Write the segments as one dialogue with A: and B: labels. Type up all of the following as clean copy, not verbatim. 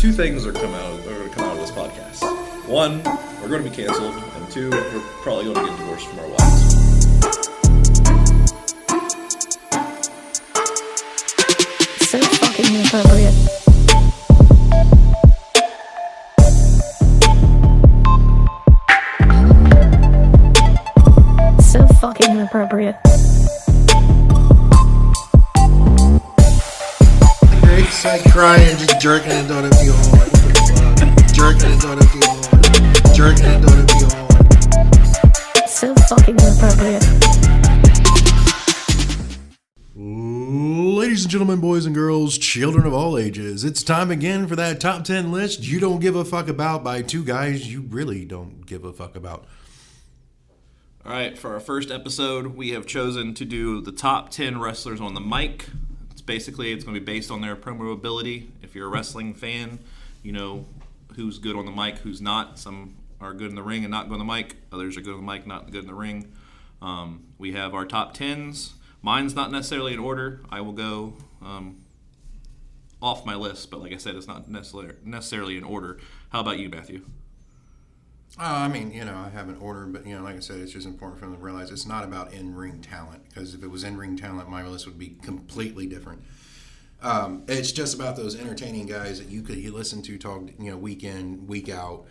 A: two things are going to come out of this podcast. One, we're going to be canceled, and two, we're probably going to get divorced from our wives.
B: So fucking inappropriate. So fucking inappropriate.
C: It's like crying, just jerking it on empty horn. Jerking it on empty horn. Jerking it on empty horn.
B: So fucking inappropriate.
C: Ladies and gentlemen, boys and girls, children of all ages, it's time again for that top 10 list you don't give a fuck about by two guys you really don't give a fuck about.
A: All right, for our first episode, we have chosen to do the top 10 wrestlers on the mic. It's going to be based on their promo ability. If you're a wrestling fan, you know who's good on the mic, who's not. Some are good in the ring and not good on the mic. Others are good on the mic, not good in the ring. We have our top 10s. Mine's not necessarily in order. I will go off my list, but like I said, it's not necessarily in order. How about you, Matthew?
C: I have an order, but, like I said, it's just important for them to realize it's not about in-ring talent, because if it was in-ring talent, my list would be completely different. It's just about those entertaining guys that you listen to talk, week in, week out,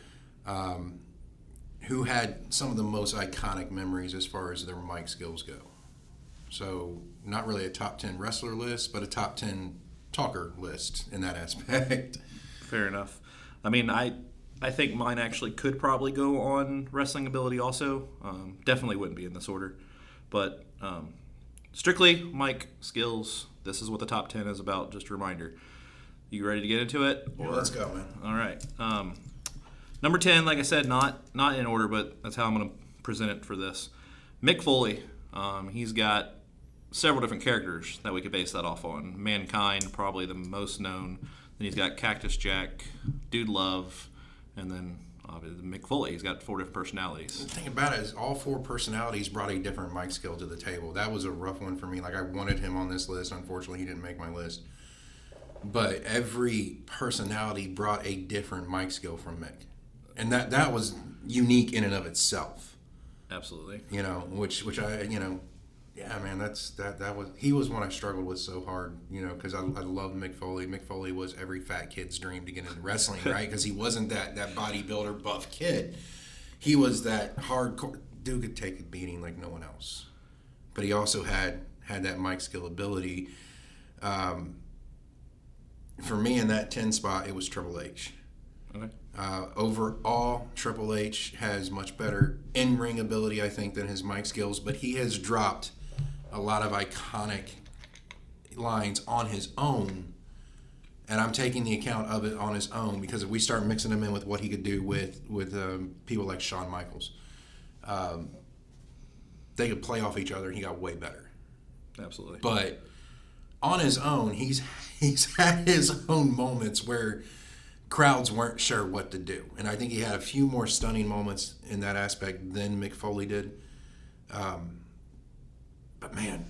C: who had some of the most iconic memories as far as their mic skills go. So, not really a top 10 wrestler list, but a top 10 talker list in that aspect.
A: Fair enough. I think mine actually could probably go on wrestling ability also. Definitely wouldn't be in this order. But strictly mic skills, this is what the top 10 is about. Just a reminder. You ready to get into it?
C: Yeah, let's go, man.
A: All right. Number 10, like I said, not in order, but that's how I'm going to present it for this. Mick Foley. He's got several different characters that we could base that off on. Mankind, probably the most known. Then he's got Cactus Jack, Dude Love, and then obviously Mick Foley. He's got 4 different personalities.
C: The thing about it is all 4 personalities brought a different mic skill to the table. That was a rough one for me. Like, I wanted him on this list. Unfortunately, he didn't make my list. But every personality brought a different mic skill from Mick. And that was unique in and of itself.
A: Absolutely.
C: Which I, yeah, man, he was one I struggled with so hard, because I love Mick Foley. Mick Foley was every fat kid's dream to get into wrestling, right? Because he wasn't that bodybuilder buff kid. He was that hardcore dude, could take a beating like no one else. But he also had that mic skill ability. For me in that 10 spot, it was Triple H.
A: Okay.
C: Overall, Triple H has much better in-ring ability, I think, than his mic skills, but he has dropped a lot of iconic lines on his own, and I'm taking the account of it on his own, because if we start mixing him in with what he could do with people like Shawn Michaels, they could play off each other, and he got way better.
A: Absolutely.
C: But on his own, he's had his own moments where crowds weren't sure what to do. And I think he had a few more stunning moments in that aspect than Mick Foley did. But man,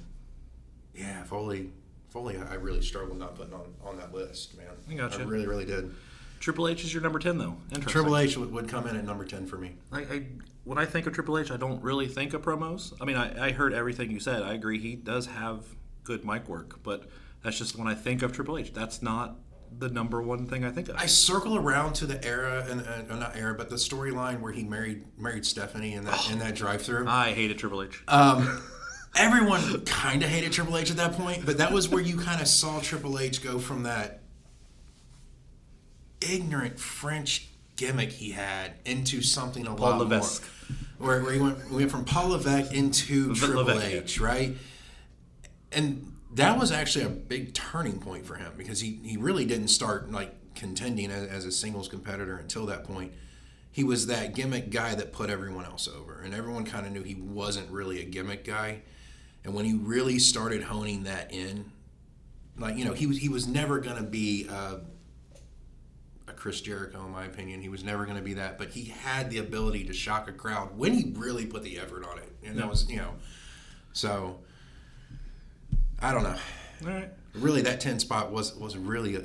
C: yeah, Foley, I really struggled not putting on that list, man.
A: I gotcha.
C: I really, really did.
A: Triple H is your number 10, though. Interesting.
C: Triple H would come in at number 10 for me.
A: When I think of Triple H, I don't really think of promos. I heard everything you said. I agree he does have good mic work, but that's just when I think of Triple H. That's not the number one thing I think of.
C: I circle around to the era, not era, but the storyline where he married Stephanie in that drive-thru.
A: I hated Triple H.
C: Everyone kind of hated Triple H at that point, but that was where you kind of saw Triple H go from that ignorant French gimmick he had into something a lot
A: Levesque.
C: more. Where we went from Paul Levesque into Triple
A: Levesque,
C: H, right? And that was actually a big turning point for him, because he really didn't start like contending as a singles competitor until that point. He was that gimmick guy that put everyone else over, and everyone kind of knew he wasn't really a gimmick guy. And when he really started honing that in, like, he was never going to be a Chris Jericho, in my opinion. He was never going to be that, but he had the ability to shock a crowd when he really put the effort on it. And that was, so I don't know.
A: All right.
C: Really, that 10 spot was really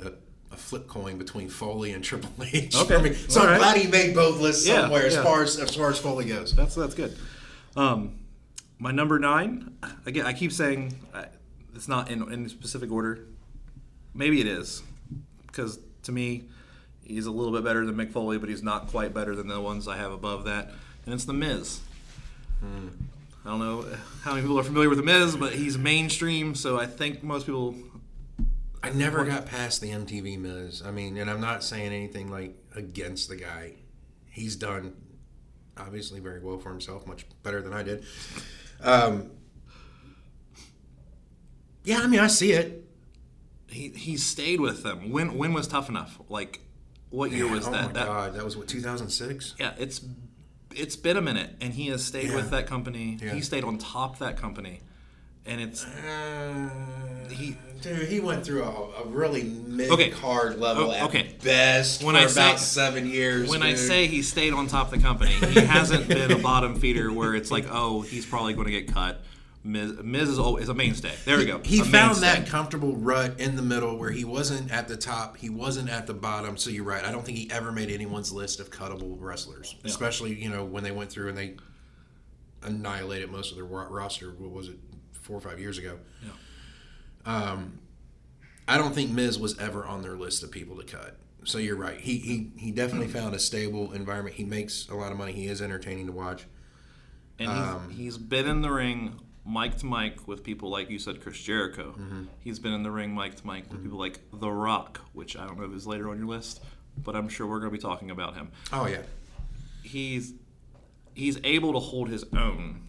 C: a flip coin between Foley and Triple H.
A: Okay.
C: For me. So
A: All
C: I'm
A: right.
C: glad he made both lists
A: Yeah,
C: somewhere
A: yeah.
C: as far as Foley goes.
A: That's good. My number 9, again, I keep saying it's not in specific order. Maybe it is, because to me, he's a little bit better than Mick Foley, but he's not quite better than the ones I have above that, and it's The Miz. I don't know how many people are familiar with The Miz, but he's mainstream, so I think most people...
C: I never got past the MTV Miz. I mean, and I'm not saying anything like against the guy. He's done obviously very well for himself, much better than I did. Yeah, I mean, I see it.
A: He stayed with them. When was Tough Enough? Like, what year was that?
C: Oh my God, that was what, 2006?
A: Yeah, it's been a minute, and he has stayed with that company.
C: Yeah.
A: He stayed on top of that company, and it's
C: Dude, he went through a really
A: Okay.
C: mid-card level
A: Okay.
C: at best
A: When
C: for
A: I say-
C: about 7 years.
A: when I
C: dude.
A: say he stayed on top of the company, he hasn't been a bottom feeder where it's like, oh, he's probably going to get cut. Miz is a mainstay. There we go.
C: He
A: A
C: found
A: mainstay.
C: that comfortable rut in the middle where he wasn't at the top, he wasn't at the bottom. So you're right. I don't think he ever made anyone's list of cuttable wrestlers, especially when they went through and they annihilated most of their roster. What was it, 4 or 5 years ago?
A: Yeah.
C: I don't think Miz was ever on their list of people to cut. So you're right. He definitely found a stable environment. He makes a lot of money. He is entertaining to watch.
A: And he's been in the ring mic to mic with people like you said, Chris Jericho.
C: Mm-hmm.
A: He's been in the ring mic to mic with people like The Rock, which I don't know if is later on your list, but I'm sure we're going to be talking about him.
C: Oh yeah.
A: He's able to hold his own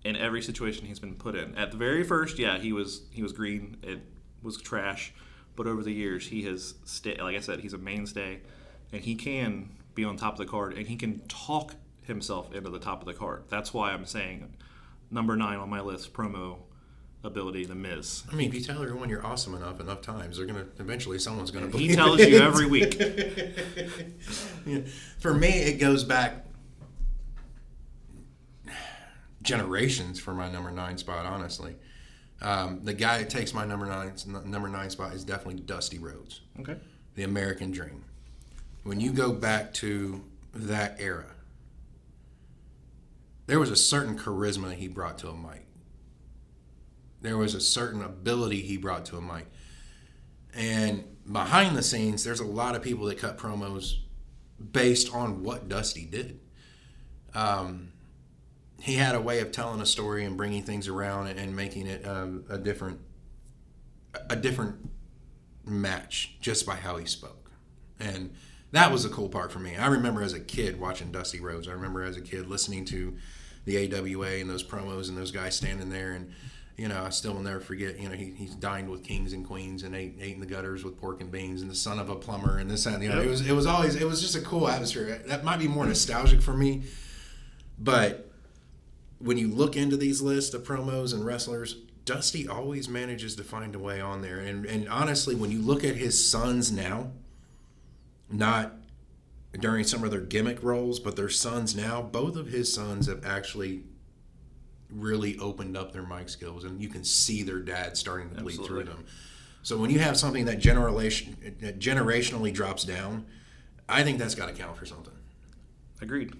A: in every situation he's been put in. At the very first, he was green. It was trash, but over the years he has stayed. Like I said, he's a mainstay, and he can be on top of the card, and he can talk himself into the top of the card. That's why I'm saying number 9 on my list, promo ability, The Miz.
C: I mean, if you tell everyone you're awesome enough times, they're gonna eventually someone's gonna believe
A: He tells
C: it.
A: you every week.
C: Yeah. For me, it goes back generations for my number 9 spot. Honestly, the guy that takes my number 9 spot is definitely Dusty Rhodes.
A: Okay.
C: The American Dream. When you go back to that era, there was a certain charisma he brought to a mic. There was a certain ability he brought to a mic. And behind the scenes, there's a lot of people that cut promos based on what Dusty did. He had a way of telling a story and bringing things around and making it a different match just by how he spoke. And that was the cool part for me. I remember as a kid watching Dusty Rhodes. I remember as a kid listening to the AWA and those promos and those guys standing there. And, I still will never forget, he's dined with kings and queens and ate in the gutters with pork and beans and the son of a plumber and this and
A: Yep.
C: it was just a cool atmosphere. That might be more nostalgic for me. But when you look into these lists of promos and wrestlers, Dusty always manages to find a way on there. And honestly, when you look at his sons now, not during some of their gimmick roles, but their sons now, both of his sons have actually really opened up their mic skills, and you can see their dad starting to bleed through them. So when you have something that generationally drops down, I think that's got to count for something.
A: Agreed.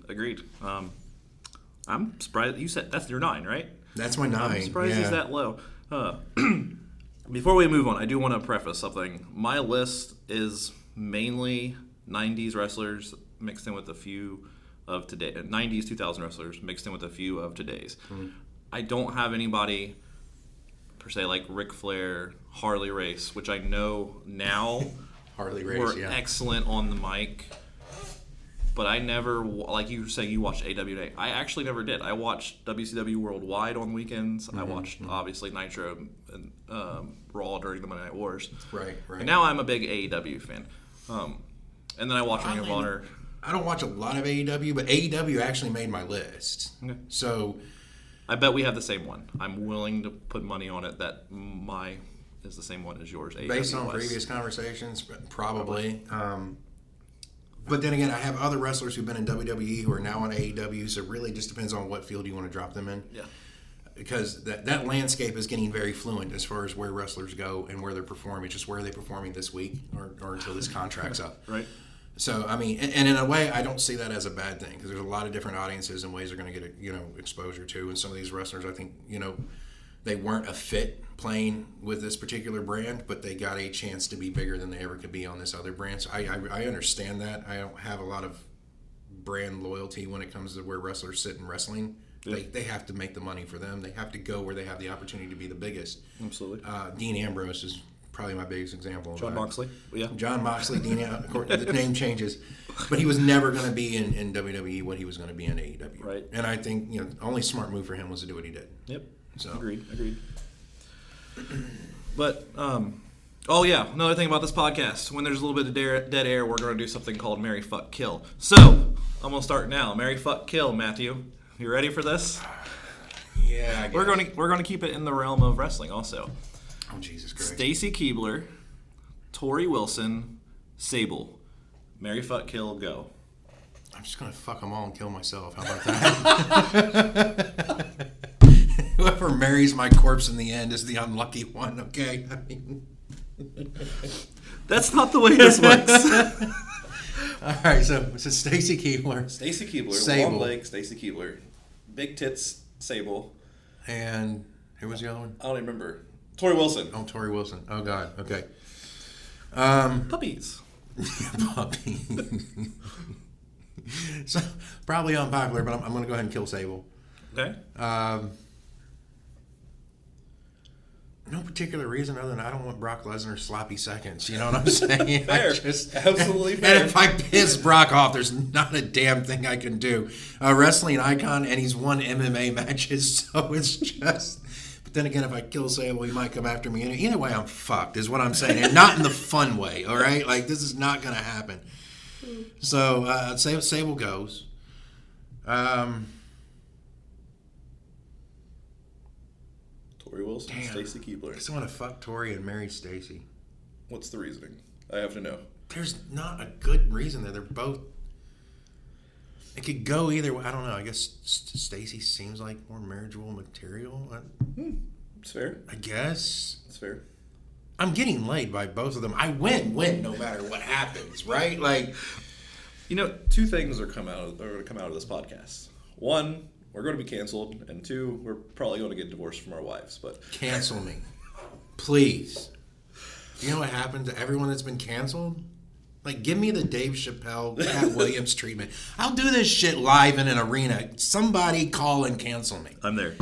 A: I'm surprised you said that's your 9, right?
C: That's my 9.
A: I'm surprised he's that low. Before we move on, I do want to preface something. My list is mainly 90s wrestlers mixed in with a few of today. 90s, 2000 wrestlers mixed in with a few of today's. I don't have anybody per se like Ric Flair, Harley Race, which I know now
C: Harley Race,
A: were excellent on the mic. But I never, like you say, you watched AWA. I actually never did. I watched WCW Worldwide on weekends. I watched, obviously, Nitro and Raw during the Monday Night Wars.
C: Right.
A: And now I'm a big AEW fan. And then I watch Ring of Honor.
C: I don't watch a lot of AEW, but AEW actually made my list.
A: Okay.
C: So
A: I bet we have the same one. I'm willing to put money on it that my is the same one as yours.
C: based on previous conversations, probably. But then again, I have other wrestlers who've been in WWE who are now on AEW, so it really just depends on what field you want to drop them in.
A: Yeah.
C: because that landscape is getting very fluent as far as where wrestlers go and where they're performing. It's just where they're performing this week or until this contract's up.
A: Right.
C: So, I mean, and in a way, I don't see that as a bad thing because there's a lot of different audiences and ways they're going to get, exposure to. And some of these wrestlers, I think, they weren't a fit playing with this particular brand, but they got a chance to be bigger than they ever could be on this other brand. So I understand that. I don't have a lot of brand loyalty when it comes to where wrestlers sit in wrestling. Yeah. They have to make the money for them. They have to go where they have the opportunity to be the biggest.
A: Absolutely.
C: Dean Ambrose is probably my biggest example.
A: John Moxley. Yeah.
C: John Moxley, the name changes. But he was never going to be in WWE what he was going to be in AEW.
A: Right.
C: And I think, the only smart move for him was to do what he did.
A: Yep.
C: So
A: Agreed. But, another thing about this podcast, when there's a little bit of dead air, we're going to do something called Marry, Fuck, Kill. So, I'm going to start now. Marry, Fuck, Kill, Matthew. You ready for this?
C: Yeah, I guess.
A: We're going to keep it in the realm of wrestling also.
C: Oh, Jesus Christ.
A: Stacy Keibler, Tori Wilson, Sable. Marry, Fuck, Kill, go.
C: I'm just going to fuck them all and kill myself. How about that? Whoever marries my corpse in the end is the unlucky one, okay? I mean...
A: That's not the way this works.
C: All right, so Stacy Keibler.
A: Stacy Keibler,
C: Sable.
A: long leg, Stacy Keibler. Big tits, Sable.
C: And who was the other one?
A: I don't even remember. Tori Wilson.
C: Oh, Tori Wilson. Oh, God. Okay.
A: Puppies.
C: Puppy. So, probably unpopular, but I'm going to go ahead and kill Sable.
A: Okay.
C: No particular reason other than I don't want Brock Lesnar sloppy seconds. You know what I'm saying?
A: Fair. Absolutely fair.
C: And if I piss Brock off, there's not a damn thing I can do. A wrestling icon, and he's won MMA matches, so it's just... But then again, if I kill Sable, he might come after me. Either way, I'm fucked, is what I'm saying. And not in the fun way, all right? Like, this is not going to happen. So, I'd say Sable goes.
A: Tori Wilson, Stacy Keibler.
C: I just want to fuck Tori and marry Stacy.
A: What's the reasoning? I have to know.
C: There's not a good reason there. They're both... It could go either way. I don't know. I guess Stacy seems like more marriageable material.
A: It's fair.
C: I guess.
A: It's fair.
C: I'm getting laid by both of them. I win no matter what happens, right? Like...
A: two things are going to come out of this podcast. One... We're going to be canceled, and two, we're probably going to get divorced from our wives. But
C: cancel me, please. You know what happened to everyone that's been canceled? Like, give me the Dave Chappelle, Cat Williams treatment. I'll do this shit live in an arena. Somebody call and cancel me.
A: I'm there.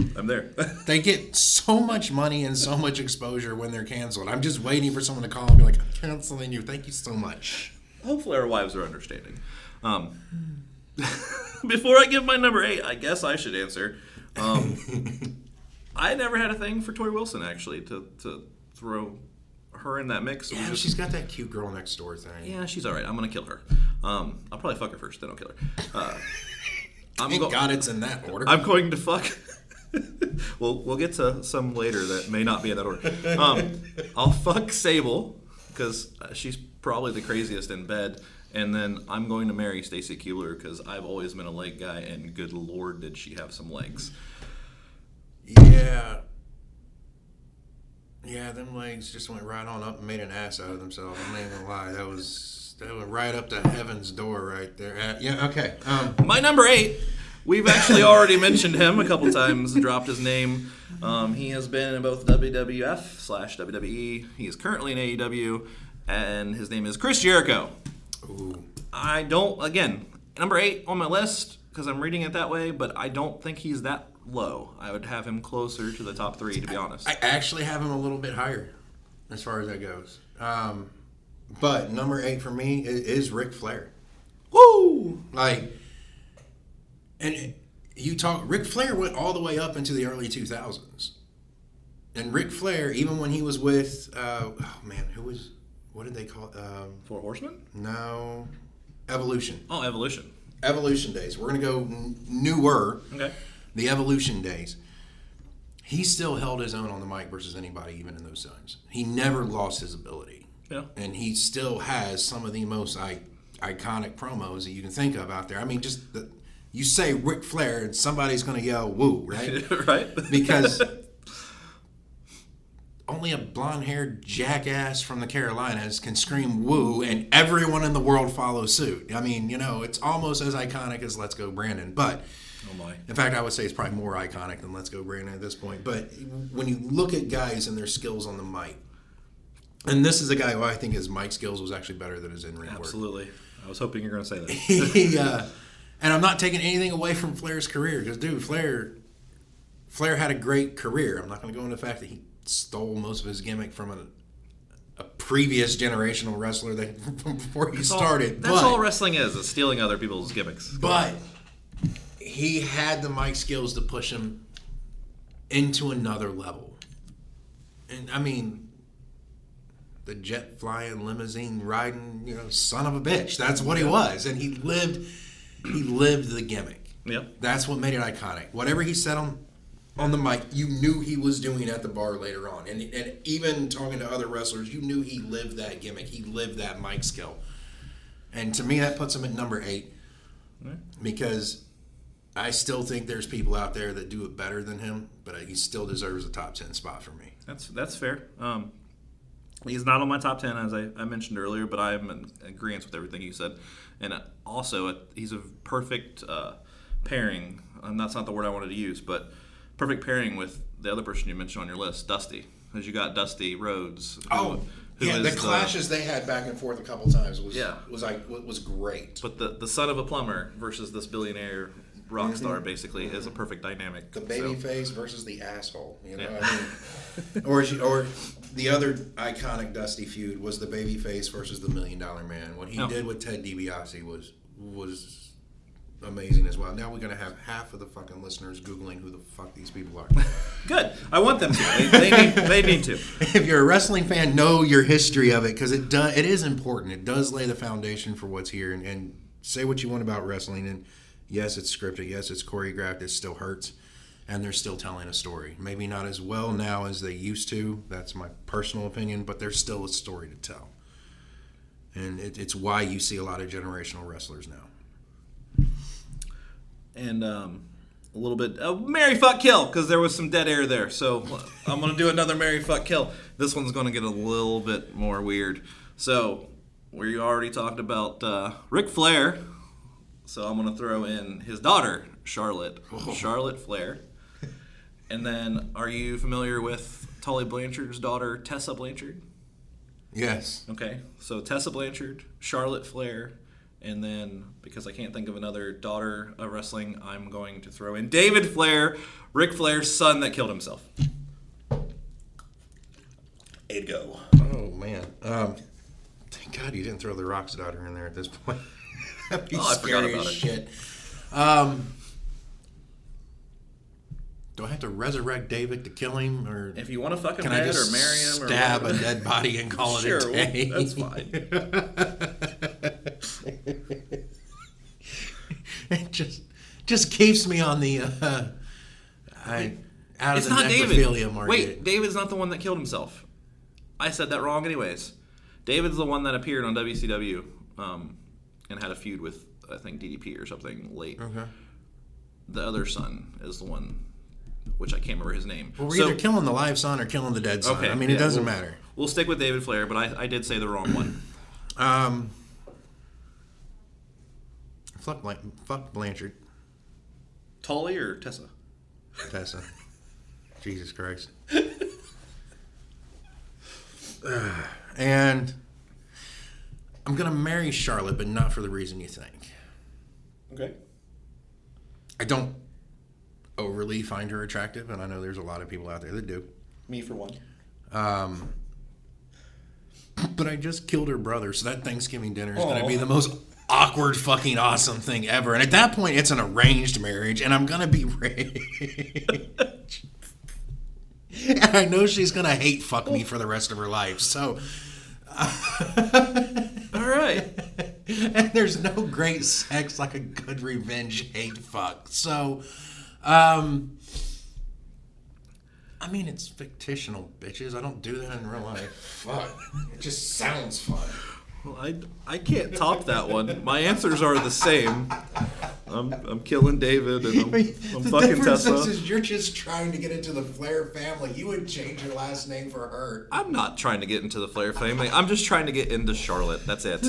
C: They get so much money and so much exposure when they're canceled. I'm just waiting for someone to call and be like, I'm canceling you. Thank you so much.
A: Hopefully our wives are understanding. Before I give my number 8, I guess I should answer. I never had a thing for Tori Wilson, actually, to throw her in that mix.
C: Yeah, she's got that cute girl next door thing.
A: Yeah, she's all right. I'm going to kill her. I'll probably fuck her first, then I'll kill her.
C: Thank God it's in that order.
A: I'm going to fuck... we'll get to some later that may not be in that order. I'll fuck Sable, because she's probably the craziest in bed. And then I'm going to marry Stacy Keibler because I've always been a leg guy, and good Lord, did she have some legs.
C: Yeah. Yeah, them legs just went right on up and made an ass out of themselves. I'm not even going to lie. That went right up to heaven's door right there. Yeah, okay.
A: My number 8, we've actually already mentioned him a couple times, dropped his name. He has been in both WWF/WWE. He is currently in AEW, and his name is Chris Jericho.
C: Ooh.
A: I don't, again, number 8 on my list because I'm reading it that way, but I don't think he's that low. I would have him closer to the top 3, to be honest.
C: I actually have him a little bit higher as far as that goes. But number 8 for me is Ric Flair.
A: Woo!
C: Ric Flair went all the way up into the early 2000s. And Ric Flair, even when he was with, what did they call it?
A: 4 Horsemen?
C: No. Evolution.
A: Oh, Evolution.
C: Evolution days. We're going to go newer.
A: Okay.
C: The Evolution days. He still held his own on the mic versus anybody, even in those times. He never lost his ability.
A: Yeah.
C: And he still has some of the most iconic promos that you can think of out there. I mean, just You say Ric Flair, and somebody's going to yell "woo," right?
A: Right?
C: Because only a blonde-haired jackass from the Carolinas can scream "woo," and everyone in the world follows suit. I mean, it's almost as iconic as "Let's Go Brandon," but
A: Oh my.
C: in fact, I would say it's probably more iconic than "Let's Go Brandon" at this point. But when you look at guys and their skills on the mic, and this is a guy who I think his mic skills was actually better than his in-ring work.
A: Absolutely. I was hoping you were going to say that.
C: He, and I'm not taking anything away from Flair's career because, dude, Flair had a great career. I'm not going to go into the fact that he stole most of his gimmick from a previous generational wrestler that from before he started.
A: That's all wrestling is stealing other people's gimmicks.
C: But he had the mic skills to push him into another level. And, I mean, the jet flying, limousine riding, son of a bitch. That's what he was. And he lived the gimmick.
A: Yep.
C: That's what made it iconic. Whatever he said on the mic, you knew he was doing at the bar later on. And even talking to other wrestlers, you knew he lived that gimmick. He lived that mic skill. And to me, that puts him at number 8. Because I still think there's people out there that do it better than him, but he still deserves a top 10 spot for me.
A: That's fair. He's not on my top 10, as I mentioned earlier, but I am in agreement with everything you said. And also, he's a perfect pairing. That's not the word I wanted to use, but perfect pairing with the other person you mentioned on your list, Dusty. Because you got Dusty Rhodes. Who
C: the clashes they had back and forth a couple times was great.
A: But the son of a plumber versus this billionaire rock star basically is a perfect dynamic.
C: The baby face versus the asshole. I mean, or the other iconic Dusty feud was the baby face versus the $1 Million Man. What he did with Ted DiBiase was amazing as well. Now we're gonna have half of the fucking listeners Googling who the fuck these people are.
A: Good. I want them to. They need to.
C: If you're a wrestling fan, know your history of it because it is important. It does lay the foundation for what's here. And say what you want about wrestling. And yes, it's scripted. Yes, it's choreographed. It still hurts. And they're still telling a story. Maybe not as well now as they used to. That's my personal opinion. But there's still a story to tell. And it's why you see a lot of generational wrestlers now.
A: And a little bit Marry, Fuck, Kill, because there was some dead air there. So I'm going to do another Marry, Fuck, Kill. This one's going to get a little bit more weird. So we already talked about Ric Flair. So I'm going to throw in his daughter, Charlotte. Oh. Charlotte Flair. And then, are you familiar with Tully Blanchard's daughter, Tessa Blanchard?
C: Yes.
A: Okay. So Tessa Blanchard, Charlotte Flair, and then, because I can't think of another daughter of wrestling, I'm going to throw in David Flair, Ric Flair's son that killed himself. 8 go.
C: Oh, man. Thank God you didn't throw The Rock's daughter in there at this point. That'd be scary as shit. Do I have to resurrect David to kill him, or
A: if you want to fuck him
C: can
A: dead
C: I just
A: or marry him, or
C: stab a dead body and call it a day?
A: Well, that's fine.
C: It just keeps me on the out of the necrophilia market.
A: Wait, David's not the one that killed himself. I said that wrong, anyways. David's the one that appeared on WCW and had a feud with, I think, DDP or something late. Okay. The other son is the one, which I can't remember his name.
C: Well, we're either killing the live son or killing the dead son. Okay, I mean, it doesn't matter.
A: We'll stick with David Flair, but I did say the wrong one.
C: Fuck Blanchard.
A: Tully or Tessa?
C: Tessa. Jesus Christ. And I'm going to marry Charlotte, but not for the reason you think.
A: Okay.
C: I don't overly find her attractive, and I know there's a lot of people out there that do.
A: Me for one.
C: But I just killed her brother, so that Thanksgiving dinner is going to be the most awkward fucking awesome thing ever. And at that point, it's an arranged marriage, and I'm going to be rich. And I know she's going to hate fuck me for the rest of her life, so...
A: All right.
C: And there's no great sex like a good revenge hate fuck. So, I mean, it's fictional, bitches. I don't do that in real life. Fuck. It just sounds fun.
A: Well, I can't top that one. My answers are the same. I'm killing David, and I'm
C: the
A: fucking
C: difference
A: Tessa.
C: is you're just trying to get into the Flair family. You would change your last name for her.
A: I'm not trying to get into the Flair family. I'm just trying to get into Charlotte. That's it.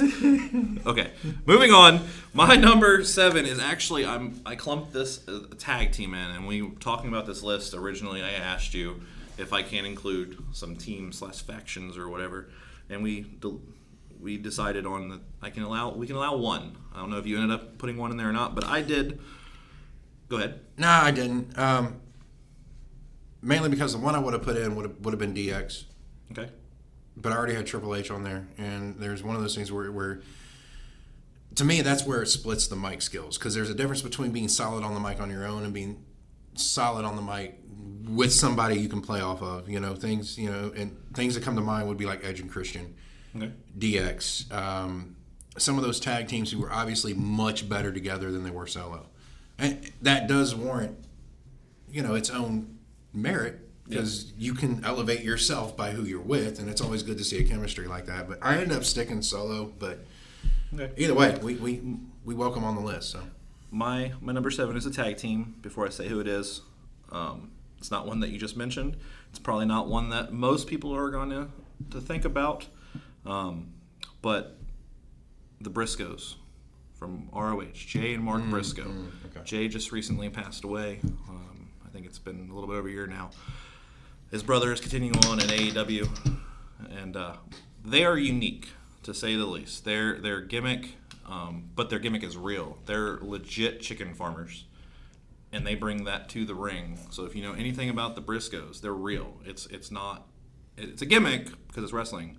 A: Okay, moving on. My number 7 is actually I clumped this tag team in, and we were talking about this list originally. I asked you if I can include some team/factions or whatever, and we decided on that we can allow one. I don't know if you ended up putting one in there or not, but I did. Go ahead.
C: No, I didn't. Mainly because the one I would have put in would have been DX.
A: Okay.
C: But I already had Triple H on there, and there's one of those things where to me, that's where it splits the mic skills, because there's a difference between being solid on the mic on your own and being solid on the mic with somebody you can play off of. Things that come to mind would be like Edge and Christian,
A: Okay.
C: DX, some of those tag teams who were obviously much better together than they were solo, and that does warrant, its own merit. Because you can elevate yourself by who you're with, and it's always good to see a chemistry like that. But I ended up sticking solo. But either way, we welcome on the list. So
A: My number 7 is a tag team. Before I say who it is, it's not one that you just mentioned. It's probably not one that most people are going to think about. But the Briscoes from ROH, Jay and Mark Briscoe.
C: Okay.
A: Jay just recently passed away. I think it's been a little bit over a year now. His brother is continuing on in AEW, and they are unique, to say the least. Their gimmick, but their gimmick is real. They're legit chicken farmers, and they bring that to the ring. So if you know anything about the Briscoes, they're real. It's a gimmick because it's wrestling,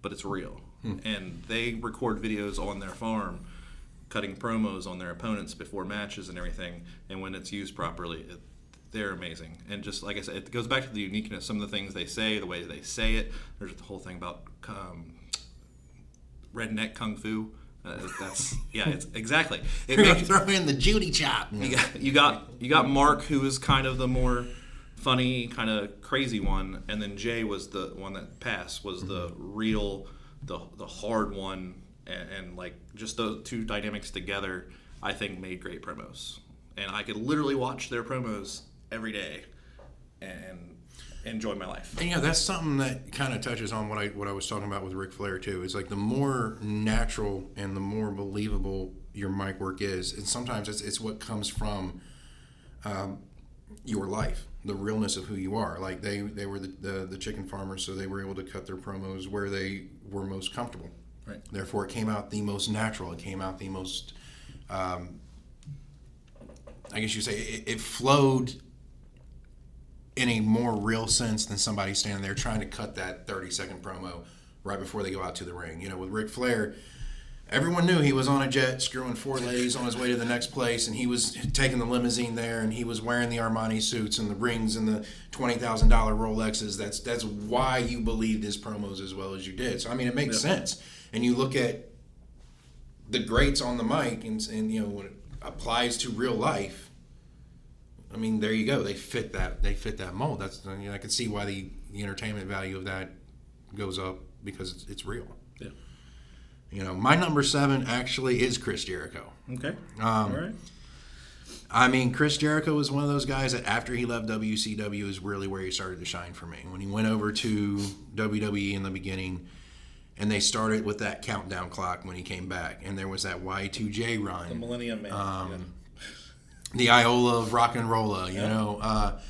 A: but it's real. And they record videos on their farm, cutting promos on their opponents before matches and everything. And when it's used properly, they're amazing. And just like I said, it goes back to the uniqueness. Some of the things they say, the way they say it. There's the whole thing about redneck kung fu. It's exactly.
C: You're gonna throw in the Judy chop.
A: You got Mark, who is kind of the more funny, kind of crazy one, and then Jay was the one that passed, was the real, the hard one, and like just those two dynamics together, I think made great promos. And I could literally watch their promos every day and enjoy my life.
C: And that's something that kind of touches on what I was talking about with Ric Flair too. It's like the more natural and the more believable your mic work is, and sometimes it's what comes from your life, the realness of who you are. Like they were the chicken farmers, so they were able to cut their promos where they were most comfortable.
A: Right.
C: Therefore, it came out the most natural. It came out the most, I guess you say, it flowed in a more real sense than somebody standing there trying to cut that 30-second promo right before they go out to the ring. With Ric Flair, everyone knew he was on a jet screwing 4 ladies on his way to the next place, and he was taking the limousine there, and he was wearing the Armani suits and the rings and the $20,000 Rolexes. That's why you believed his promos as well as you did. So, I mean, it makes sense. And you look at the greats on the mic, and when it applies to real life, I mean, there you go. They fit that mold. That's I can see why the entertainment value of that goes up, because it's real. Yeah. My number 7 actually is Chris Jericho.
A: Okay. All right.
C: I mean, Chris Jericho was one of those guys that after he left WCW is really where he started to shine for me. When he went over to WWE in the beginning, and they started with that countdown clock when he came back, and there was that Y2J run.
A: The Millennium Man.
C: The Iola of Rock and Rolla,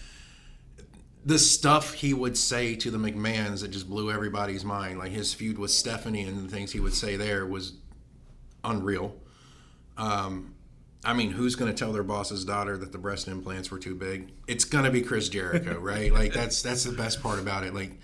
C: the stuff he would say to the McMahons that just blew everybody's mind, like his feud with Stephanie and the things he would say there was unreal. I mean, who's going to tell their boss's daughter that the breast implants were too big? It's going to be Chris Jericho, right? Like that's the best part about it. Like,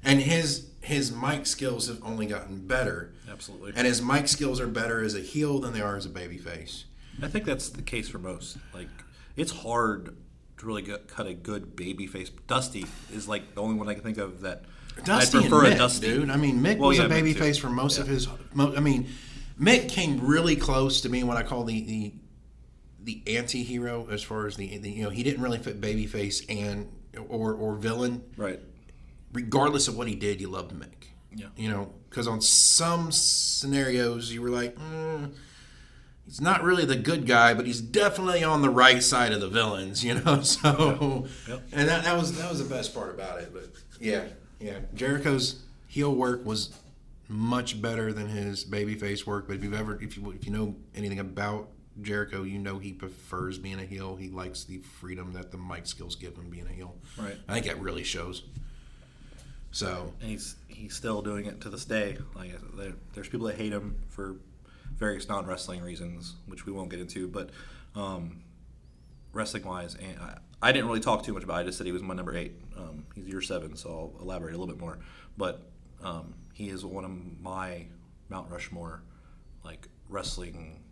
C: and his mic skills have only gotten better.
A: Absolutely.
C: And his mic skills are better as a heel than they are as a babyface.
A: I think that's the case for most. Like, it's hard to really cut a good baby face. Dusty is like the only one I can think of that
C: Dusty
A: I prefer
C: and Mick,
A: a Dusty.
C: Dude. I mean, Mick was a baby
A: Mick
C: face for most of his. I mean, Mick came really close to being what I call the anti-hero as far as the he didn't really fit baby face or villain.
A: Right.
C: Regardless of what he did, you loved Mick.
A: Yeah.
C: Because on some scenarios you were like, he's not really the good guy, but he's definitely on the right side of the villains, you know. So, and that was the best part about it. But yeah, Jericho's heel work was much better than his babyface work. But if you know anything about Jericho, you know he prefers being a heel. He likes the freedom that the mic skills give him being a heel.
A: Right.
C: I think that really shows. So
A: and he's still doing it to this day. Like there's people that hate him for various non-wrestling reasons, which we won't get into. But wrestling-wise, and I didn't really talk too much about it. I just said he was my number 8. He's your 7, so I'll elaborate a little bit more. But he is one of my Mount Rushmore, like, wrestling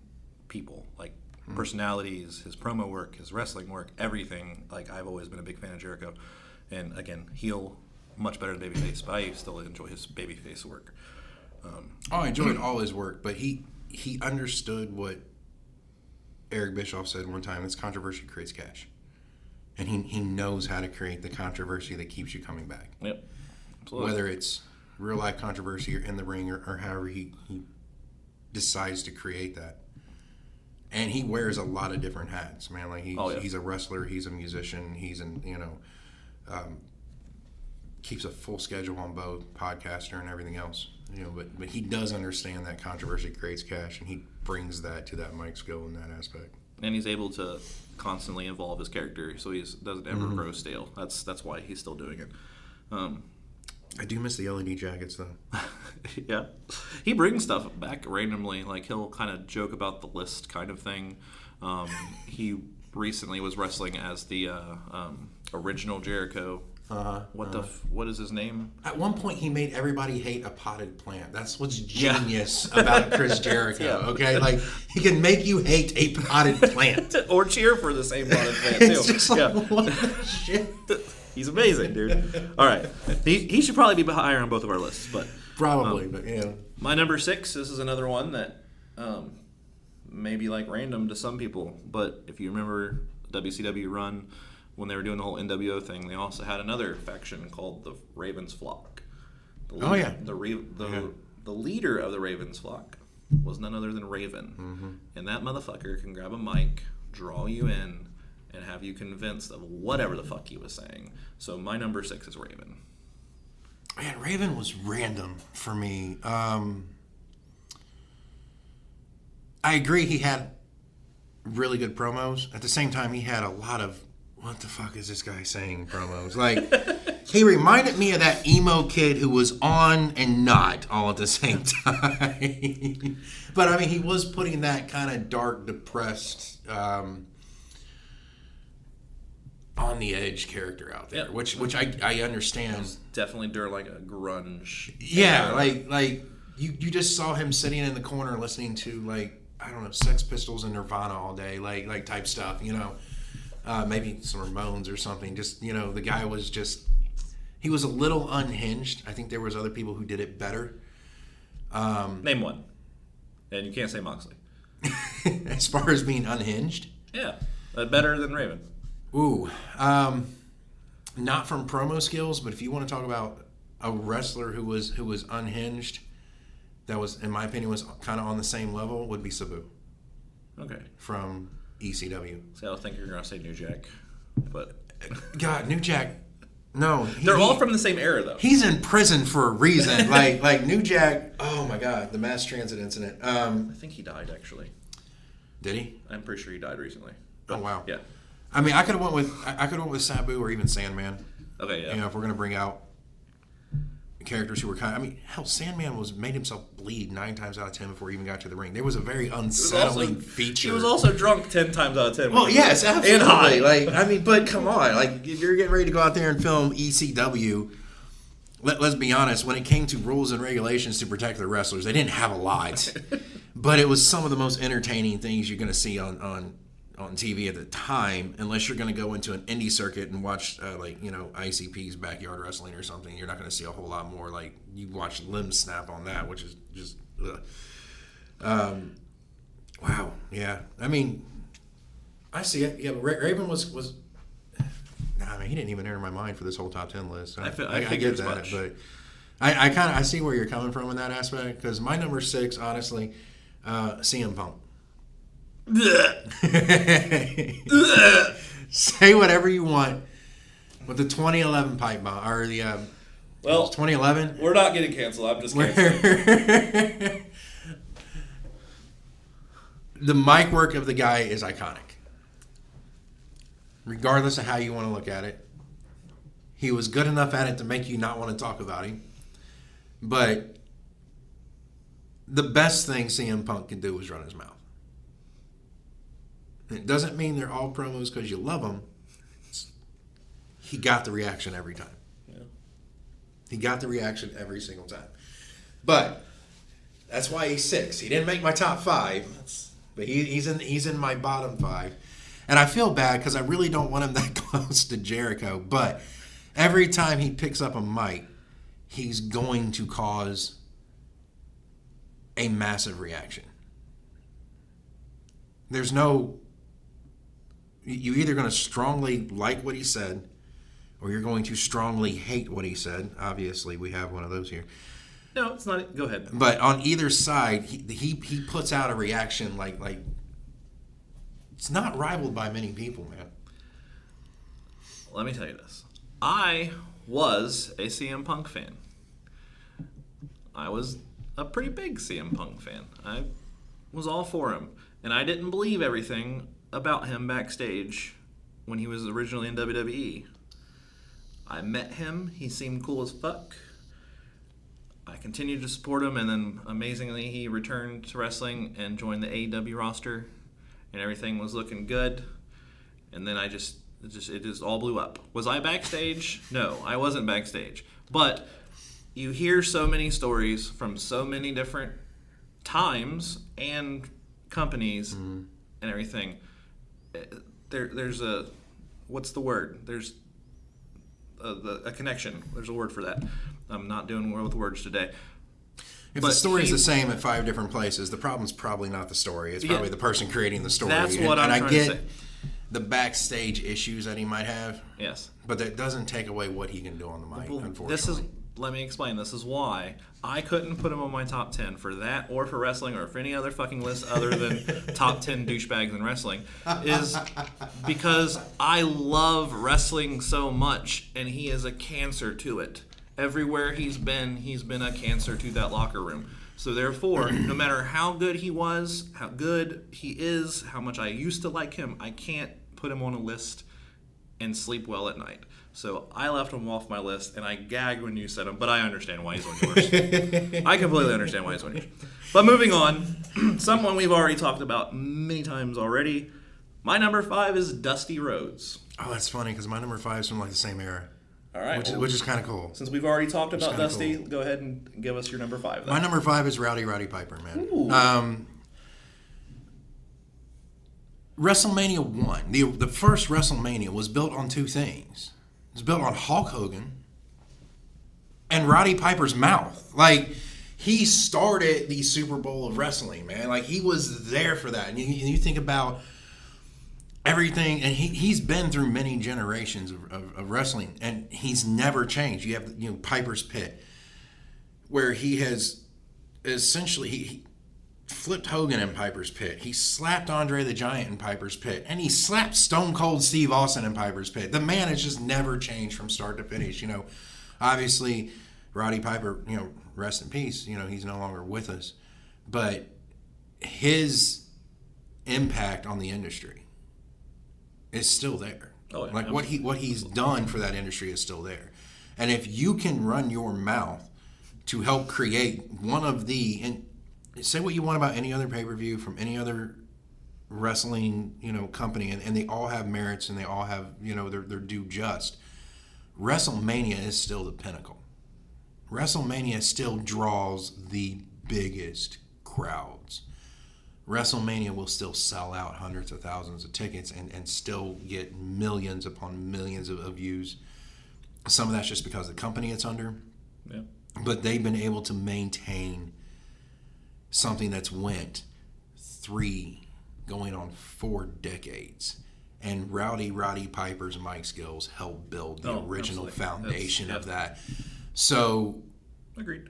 A: people. Like, personalities, his promo work, his wrestling work, everything. Like, I've always been a big fan of Jericho. And, again, heel, much better than babyface, but I still enjoy his babyface work.
C: I enjoyed all his work, but he understood what Eric Bischoff said one time: "This controversy creates cash," and he knows how to create the controversy that keeps you coming back.
A: Yep, absolutely.
C: Whether it's real life controversy or in the ring or however he decides to create that. And he wears a lot of different hats, man. Like he's a wrestler, he's a musician, he's keeps a full schedule on both, podcaster and everything else. You know, but he does understand that controversy creates cash, and he brings that to that mic skill in that aspect.
A: And he's able to constantly evolve his character, so he doesn't ever grow stale. That's why he's still doing it.
C: I do miss the LED jackets, though.
A: Yeah, he brings stuff back randomly. Like he'll kind of joke about the list kind of thing. He recently was wrestling as the original Jericho. What is his name?
C: At one point, he made everybody hate a potted plant. That's what's genius about Chris Jericho. Okay, like he can make you hate a potted plant
A: or cheer for the same potted plant too.
C: It's just like, what the shit?
A: He's amazing, dude. All right, he should probably be higher on both of our lists, but
C: probably. But yeah,
A: my number 6. This is another one that may be like random to some people, but if you remember WCW run. When they were doing the whole NWO thing, they also had another faction called the Ravens Flock. The leader of the Ravens Flock was none other than Raven. And that motherfucker can grab a mic, draw you in, and have you convinced of whatever the fuck he was saying. So my number 6 is Raven.
C: Man, Raven was random for me. I agree he had really good promos. At the same time, he had a lot of what the fuck is this guy saying promos. Like, he reminded me of that emo kid who was on and not all at the same time. But, I mean, he was putting that kind of dark, depressed, on the edge character out there, which I understand. It was
A: definitely during, like, a grunge.
C: Yeah, like you just saw him sitting in the corner listening to, like, I don't know, Sex Pistols and Nirvana all day, like type stuff, you know. Maybe some Ramones or something. Just, you know, the guy was just... He was a little unhinged. I think there was other people who did it better.
A: Name one. And you can't say Moxley.
C: As far as being unhinged?
A: Yeah. Better than Raven.
C: Ooh. Not from promo skills, but if you want to talk about a wrestler who was unhinged, that was, in my opinion, was kind of on the same level, would be Sabu.
A: Okay.
C: From ECW.
A: See, I think you're going to say New Jack, but...
C: God, New Jack... No.
A: They're all from the same era, though.
C: He's in prison for a reason. like New Jack... Oh, my God. The mass transit incident.
A: I think he died, actually.
C: Did he?
A: I'm pretty sure he died recently. But,
C: oh, wow.
A: Yeah.
C: I mean, I could have went with Sabu or even Sandman.
A: Okay, yeah.
C: You know, if we're going to bring out characters who were kind of... I mean, hell, Sandman made himself bleed 9 times out of 10 before he even got to the ring. There was a very unsettling feature.
A: He was also drunk 10 times out of 10.
C: Well, yes, absolutely.
A: And high.
C: Like, I mean, but come on. Like, if you're getting ready to go out there and film ECW, let's be honest, when it came to rules and regulations to protect the wrestlers, they didn't have a lot. But it was some of the most entertaining things you're going to see on TV at the time, unless you're going to go into an indie circuit and watch, ICP's Backyard Wrestling or something. You're not going to see a whole lot more. Like, you watch limbs snap on that, which is just, wow, yeah. I mean, I see it. Yeah, but Raven was nah, I mean, he didn't even enter my mind for this whole top 10 list. I get that, much. But I see where you're coming from in that aspect, because my number 6, honestly, CM Punk. Say whatever you want with the 2011 pipe bomb or the 2011.
A: We're not getting canceled. I'm just canceling.
C: The mic work of the guy is iconic. Regardless of how you want to look at it. He was good enough at it to make you not want to talk about him. But the best thing CM Punk can do is run his mouth. It doesn't mean they're all promos because you love him. He got the reaction every time. Yeah. He got the reaction every single time. But that's why he's 6. He didn't make my top 5, but he's in my bottom 5. And I feel bad because I really don't want him that close to Jericho. But every time he picks up a mic, he's going to cause a massive reaction. There's no... You're either going to strongly like what he said, or you're going to strongly hate what he said. Obviously, we have one of those here.
A: No, it's not. Go ahead.
C: But on either side, he puts out a reaction like it's not rivaled by many people, man.
A: Let me tell you this. I was a CM Punk fan. I was a pretty big CM Punk fan. I was all for him. And I didn't believe everything about him backstage when he was originally in WWE. I met him. He seemed cool as fuck. I continued to support him, and then amazingly he returned to wrestling and joined the AEW roster, and everything was looking good. And then it just all blew up. Was I backstage? No, I wasn't backstage. But you hear so many stories from so many different times and companies and everything. There's a, what's the word? There's a connection. There's a word for that. I'm not doing well with words today.
C: If the story's the same at 5 different places, the problem's probably not the story. It's probably the person creating the story.
A: That's what I'm trying to say.
C: The backstage issues that he might have.
A: Yes.
C: But that doesn't take away what he can do on the mic, unfortunately.
A: Let me explain. This is why I couldn't put him on my top 10 for that or for wrestling or for any other fucking list other than top 10 douchebags in wrestling, is because I love wrestling so much, and he is a cancer to it. Everywhere he's been a cancer to that locker room. So therefore, no matter how good he was, how good he is, how much I used to like him, I can't put him on a list and sleep well at night. So I left him off my list, and I gagged when you said him, but I understand why he's on yours. I completely understand why he's on yours. But moving on, someone we've already talked about many times already. My number 5 is Dusty Rhodes.
C: Oh, that's funny, because my number 5 is from like the same era.
A: All right.
C: Which is kind of cool.
A: Since we've already talked about Dusty, go ahead and give us your number 5. Then.
C: My number 5 is Roddy Piper, man. WrestleMania 1, the first WrestleMania, was built on 2 things. It was built on Hulk Hogan and Roddy Piper's mouth. Like, he started the Super Bowl of wrestling, man. Like, he was there for that. And you think about everything, and he's been through many generations of wrestling, and he's never changed. You have Piper's Pit, where he has essentially he flipped Hogan in Piper's Pit. He slapped Andre the Giant in Piper's Pit, and he slapped Stone Cold Steve Austin in Piper's Pit. The man has just never changed from start to finish. Obviously Roddy Piper, rest in peace. He's no longer with us, but his impact on the industry is still there.
A: Oh, yeah,
C: like what he's done for that industry is still there. And if you can run your mouth to help create one of the, and say what you want about any other pay-per-view from any other wrestling, company, and they all have merits and they all have, their due just. WrestleMania is still the pinnacle. WrestleMania still draws the biggest crowds. WrestleMania will still sell out hundreds of thousands of tickets and still get millions upon millions of views. Some of that's just because of the company it's under. Yeah. But they've been able to maintain something that's went 3 going on 4 decades. And Roddy Piper's mic skills helped build the original foundation of that. So,
A: agreed.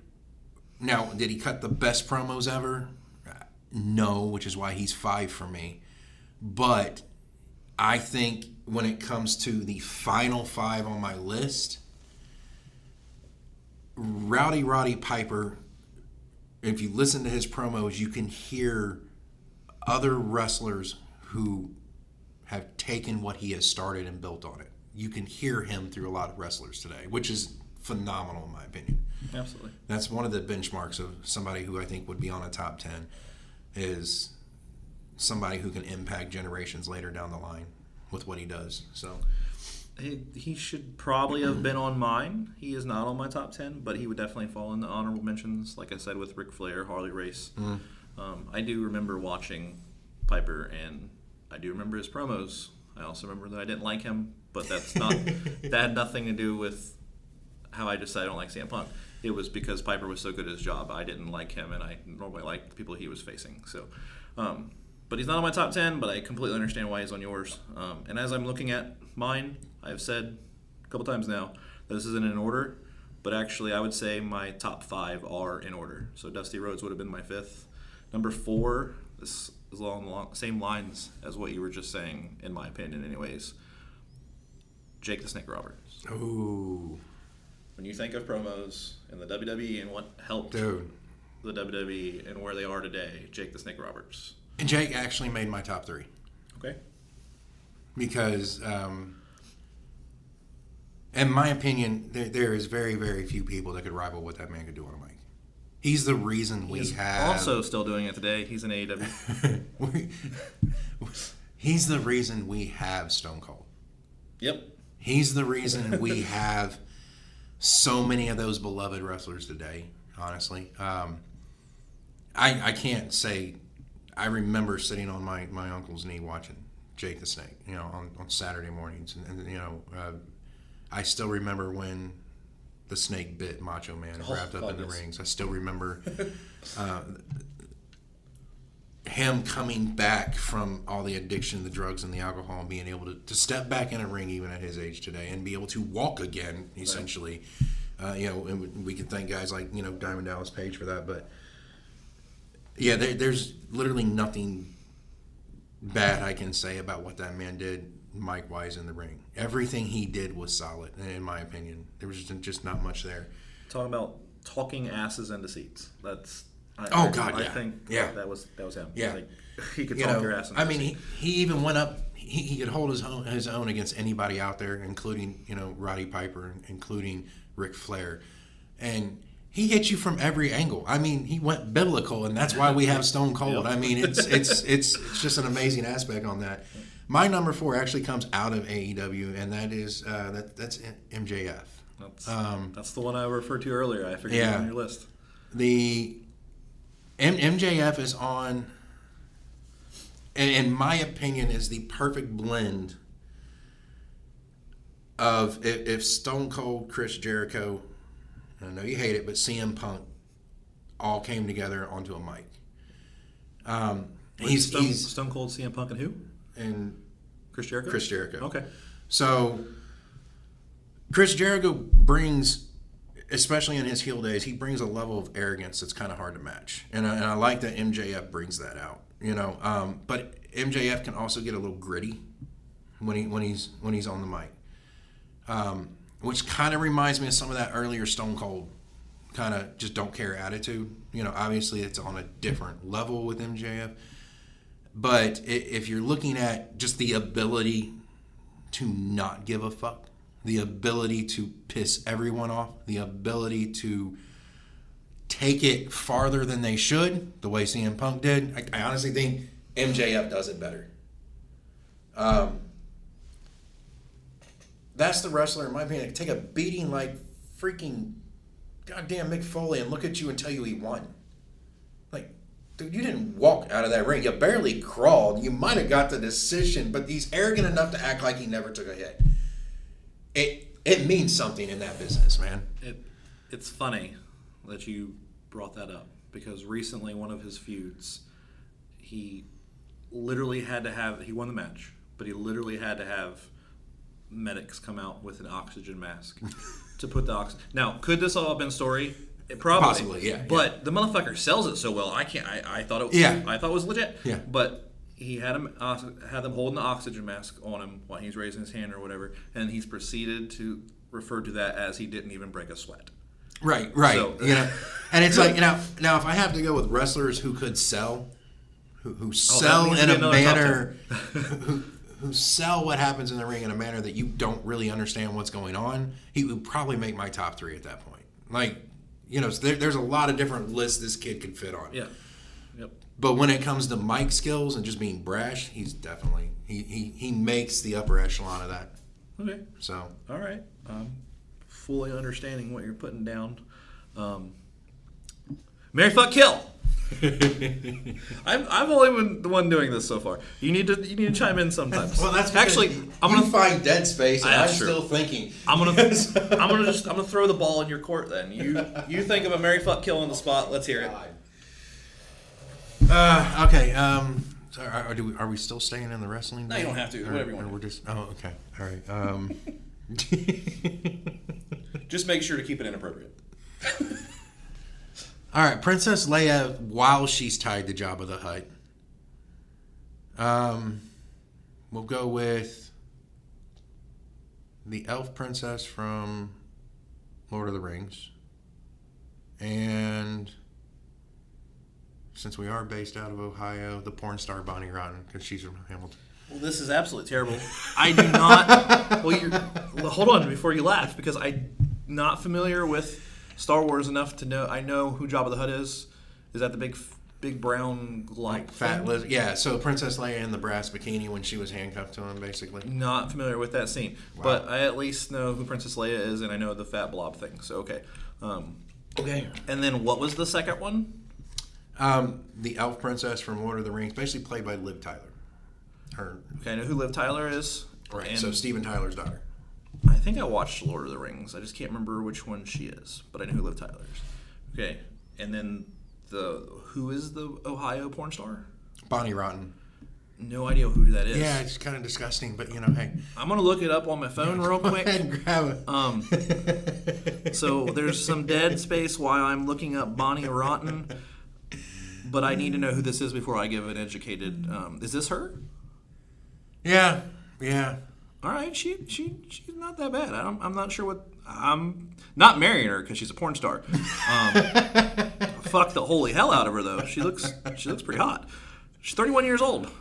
C: Now, did he cut the best promos ever? No, which is why he's 5 for me. But I think when it comes to the final 5 on my list, Roddy Piper, if you listen to his promos, you can hear other wrestlers who have taken what he has started and built on it. You can hear him through a lot of wrestlers today, which is phenomenal in my opinion.
A: Absolutely.
C: That's one of the benchmarks of somebody who I think would be on a top 10 is somebody who can impact generations later down the line with what he does. So
A: he should probably have been on mine. He is not on my top 10, but he would definitely fall in the honorable mentions, like I said, with Ric Flair, Harley Race. I do remember watching Piper, and I do remember his promos. I also remember that I didn't like him, but that had nothing to do with how I decided I don't like CM Punk. It was because Piper was so good at his job. I didn't like him, and I normally liked the people he was facing. So, but he's not on my top 10, but I completely understand why he's on yours. And as I'm looking at mine, I've said a couple times now that this isn't in order, but actually I would say my top 5 are in order. So Dusty Rhodes would have been my 5th. Number 4, this is along the same lines as what you were just saying, in my opinion anyways. Jake the Snake Roberts.
C: Ooh.
A: When you think of promos in the WWE and what helped the WWE and where they are today, Jake the Snake Roberts.
C: And Jake actually made my top 3.
A: Okay.
C: Because, in my opinion, there is very, very few people that could rival what that man could do on a mic. He's the reason
A: He's also still doing it today. He's in AEW.
C: He's the reason we have Stone Cold.
A: Yep.
C: He's the reason we have so many of those beloved wrestlers today, honestly. I can't say... I remember sitting on my uncle's knee watching Jake the Snake, on Saturday mornings. And I still remember when the snake bit Macho Man and wrapped up in the rings. I still remember him coming back from all the addiction, the drugs and the alcohol, and being able to step back in a ring even at his age today and be able to walk again, essentially. Right. And we can thank guys like, Diamond Dallas Page for that. But, yeah, there's literally nothing bad I can say about what that man did mic-wise in the ring. Everything he did was solid, in my opinion. There was just not much there.
A: Talking about talking asses into seats. That's...
C: I
A: think that was him.
C: Yeah.
A: Like, he could talk your ass into the seat.
C: He even went up... He could hold his own against anybody out there, including, Roddy Piper, including Ric Flair. And... he hit you from every angle. I mean, he went biblical, and that's why we have Stone Cold. Yep. I mean, it's just an amazing aspect on that. My number 4 actually comes out of AEW, and that is that's MJF.
A: That's the one I referred to earlier. I figured it was on your list.
C: The MJF is on, in my opinion, is the perfect blend of if Stone Cold, Chris Jericho, I know you hate it, but CM Punk all came together onto a mic. He's
A: Stone Cold, CM Punk, and who?
C: And
A: Chris Jericho?
C: Chris Jericho.
A: Okay.
C: So Chris Jericho brings, especially in his heel days, he brings a level of arrogance that's kind of hard to match. And I like that MJF brings that out. But MJF can also get a little gritty when he's on the mic. Which kind of reminds me of some of that earlier Stone Cold kind of just don't care attitude. Obviously it's on a different level with MJF. But if you're looking at just the ability to not give a fuck, the ability to piss everyone off, the ability to take it farther than they should, the way CM Punk did, I honestly think MJF does it better. That's the wrestler, in my opinion, take a beating like freaking goddamn Mick Foley and look at you and tell you he won. Like, dude, you didn't walk out of that ring. You barely crawled. You might have got the decision, but he's arrogant enough to act like he never took a hit. It means something in that business, man.
A: It's funny that you brought that up because recently one of his feuds, he literally had to have, he won the match, but he literally had to have medics come out with an oxygen mask to put the oxygen. Now, could this all have been story? Probably.
C: Possibly, yeah.
A: But the motherfucker sells it so well. I thought it.
C: Yeah.
A: I thought it was legit.
C: Yeah.
A: But he had them holding the oxygen mask on him while he's raising his hand or whatever, and he's proceeded to refer to that as he didn't even break a sweat.
C: Right.
A: So,
C: And it's like, now if I have to go with wrestlers who could sell, who sell in a manner, who sell what happens in the ring in a manner that you don't really understand what's going on, he would probably make my top 3 at that point. Like, there's a lot of different lists this kid could fit on.
A: Yeah. Yep.
C: But when it comes to mic skills and just being brash, he's definitely he makes the upper echelon of that.
A: Okay.
C: So
A: all right. Fully understanding what you're putting down. Marry, fuck, kill. I've only been the one doing this so far. You need to chime in sometimes.
C: Well, that's
A: actually I'm gonna
C: find dead space, and I'm
A: true.
C: still thinking.
A: I'm gonna throw the ball in your court. Then you think of a marry, fuck, kill on the spot. Let's hear it.
C: Okay. So are we still staying in the wrestling?
A: No, you don't have to. Whatever you want.
C: We're just. Oh, okay. All right.
A: Just make sure to keep it inappropriate.
C: All right, Princess Leia, while she's tied to Jabba the Hutt. We'll go with the elf princess from Lord of the Rings. And since we are based out of Ohio, the porn star Bonnie Rotten, because she's from Hamilton.
A: Well, this is absolutely terrible. I do not... Well, hold on before you laugh, because I'm not familiar with Star Wars enough to know... I know who Jabba the Hutt is. Is that the big brown
C: fat lizard? Yeah, so Princess Leia in the brass bikini when she was handcuffed to him, basically.
A: Not familiar with that scene. Wow. But I at least know who Princess Leia is, and I know the fat blob thing. So, okay.
C: Okay.
A: And then what was the second one?
C: The elf princess from Lord of the Rings, basically played by Liv Tyler.
A: Okay, I know who Liv Tyler is.
C: Right, so Steven Tyler's daughter.
A: I think I watched Lord of the Rings. I just can't remember which one she is, but I know who Liv Tyler is. Okay, and then who is the Ohio porn star?
C: Bonnie Rotten.
A: No idea who that is.
C: Yeah, it's kind of disgusting, but hey.
A: I'm gonna look it up on my phone real quick.
C: Go ahead and grab
A: it. So there's some dead space while I'm looking up Bonnie Rotten, but I need to know who this is before I give an educated. Is this her?
C: Yeah.
A: All right, she's not that bad. I'm not sure what. I'm not marrying her because she's a porn star. Fuck the holy hell out of her though. She looks pretty hot. She's 31 years old,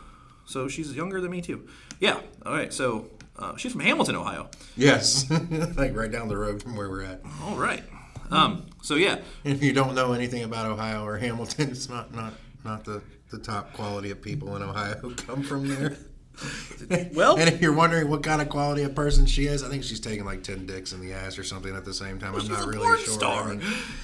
A: so she's younger than me too. Yeah. All right. So she's from Hamilton, Ohio.
C: Yes, like right down the road from where we're at.
A: All right. So yeah.
C: If you don't know anything about Ohio or Hamilton, it's not the top quality of people in Ohio who come from there.
A: Well,
C: and if you're wondering what kind of quality of person she is, I think she's taking like 10 dicks in the ass or something at the same time. I'm not really sure.
A: Star.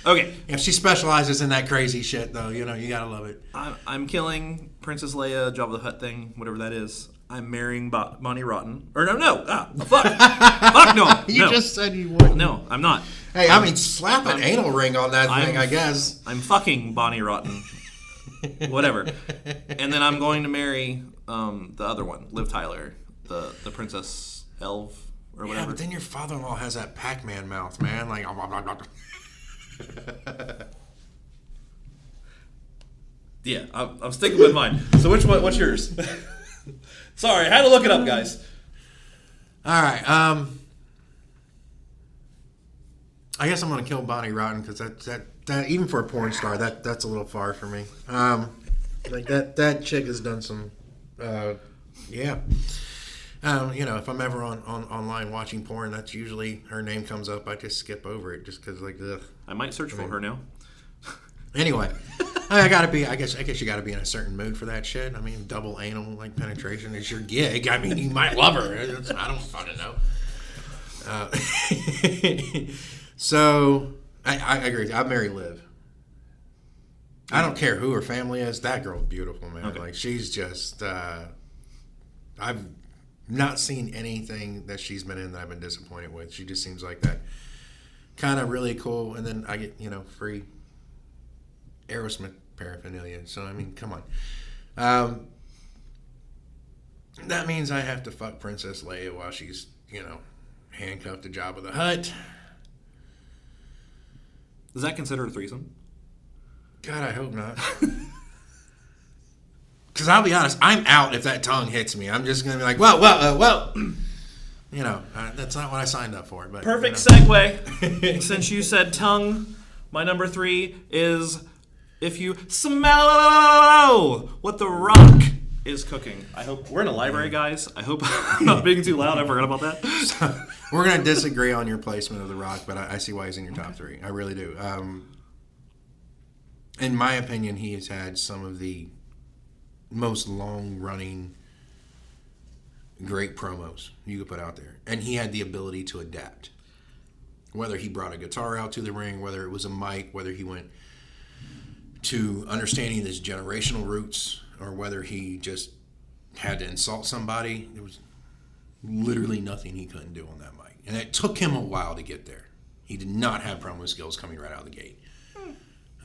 A: Okay.
C: If she specializes in that crazy shit, though, you gotta love it.
A: I'm killing Princess Leia, Jabba the Hutt thing, whatever that is. I'm marrying Bonnie Rotten. Or no. Fuck. Fuck no.
C: You just said you would.
A: No, I'm not.
C: Hey, slap an anal ring on that thing, I guess.
A: I'm fucking Bonnie Rotten. Whatever. And then I'm going to marry the other one, Liv Tyler, the Princess Elf or whatever.
C: Yeah, but then your father-in-law has that Pac-Man mouth, man. Like,
A: yeah, I'm sticking with mine. So what's yours? Sorry, I had to look it up, guys.
C: All right. I guess I'm gonna kill Bonnie Rotten because that even for a porn star that's a little far for me. Like that chick has done some. Yeah. If I'm ever on online watching porn, that's usually her name comes up. I just skip over it just because ugh.
A: I might search for her now.
C: Anyway, I gotta be. I guess you gotta be in a certain mood for that shit. Double anal penetration is your gig. You might love her. I don't fucking know. So I agree. I'd marry Liv. I don't care who her family is. That girl's beautiful, man.
A: Okay.
C: Like she's just. I've not seen anything that she's been in that I've been disappointed with. She just seems like that kind of really cool. And then I get free Aerosmith paraphernalia. So come on. That means I have to fuck Princess Leia while she's handcuffed to Jabba the Hutt.
A: Is that considered a threesome?
C: God, I hope not. Because I'll be honest, I'm out if that tongue hits me. I'm just going to be like, whoa. You know, that's not what I signed up for. But
A: Perfect segue. Since you said tongue, my number 3 is if you smell what The Rock is cooking. I hope we're in a library, guys. I hope I'm not being too loud. I forgot about that.
C: We're going to disagree on your placement of The Rock, but I see why he's in your top 3. I really do. In my opinion, he has had some of the most long-running great promos you could put out there. And he had the ability to adapt. Whether he brought a guitar out to the ring, whether it was a mic, whether he went to understanding his generational roots, or whether he just had to insult somebody, there was literally nothing he couldn't do on that mic. And it took him a while to get there. He did not have promo skills coming right out of the gate.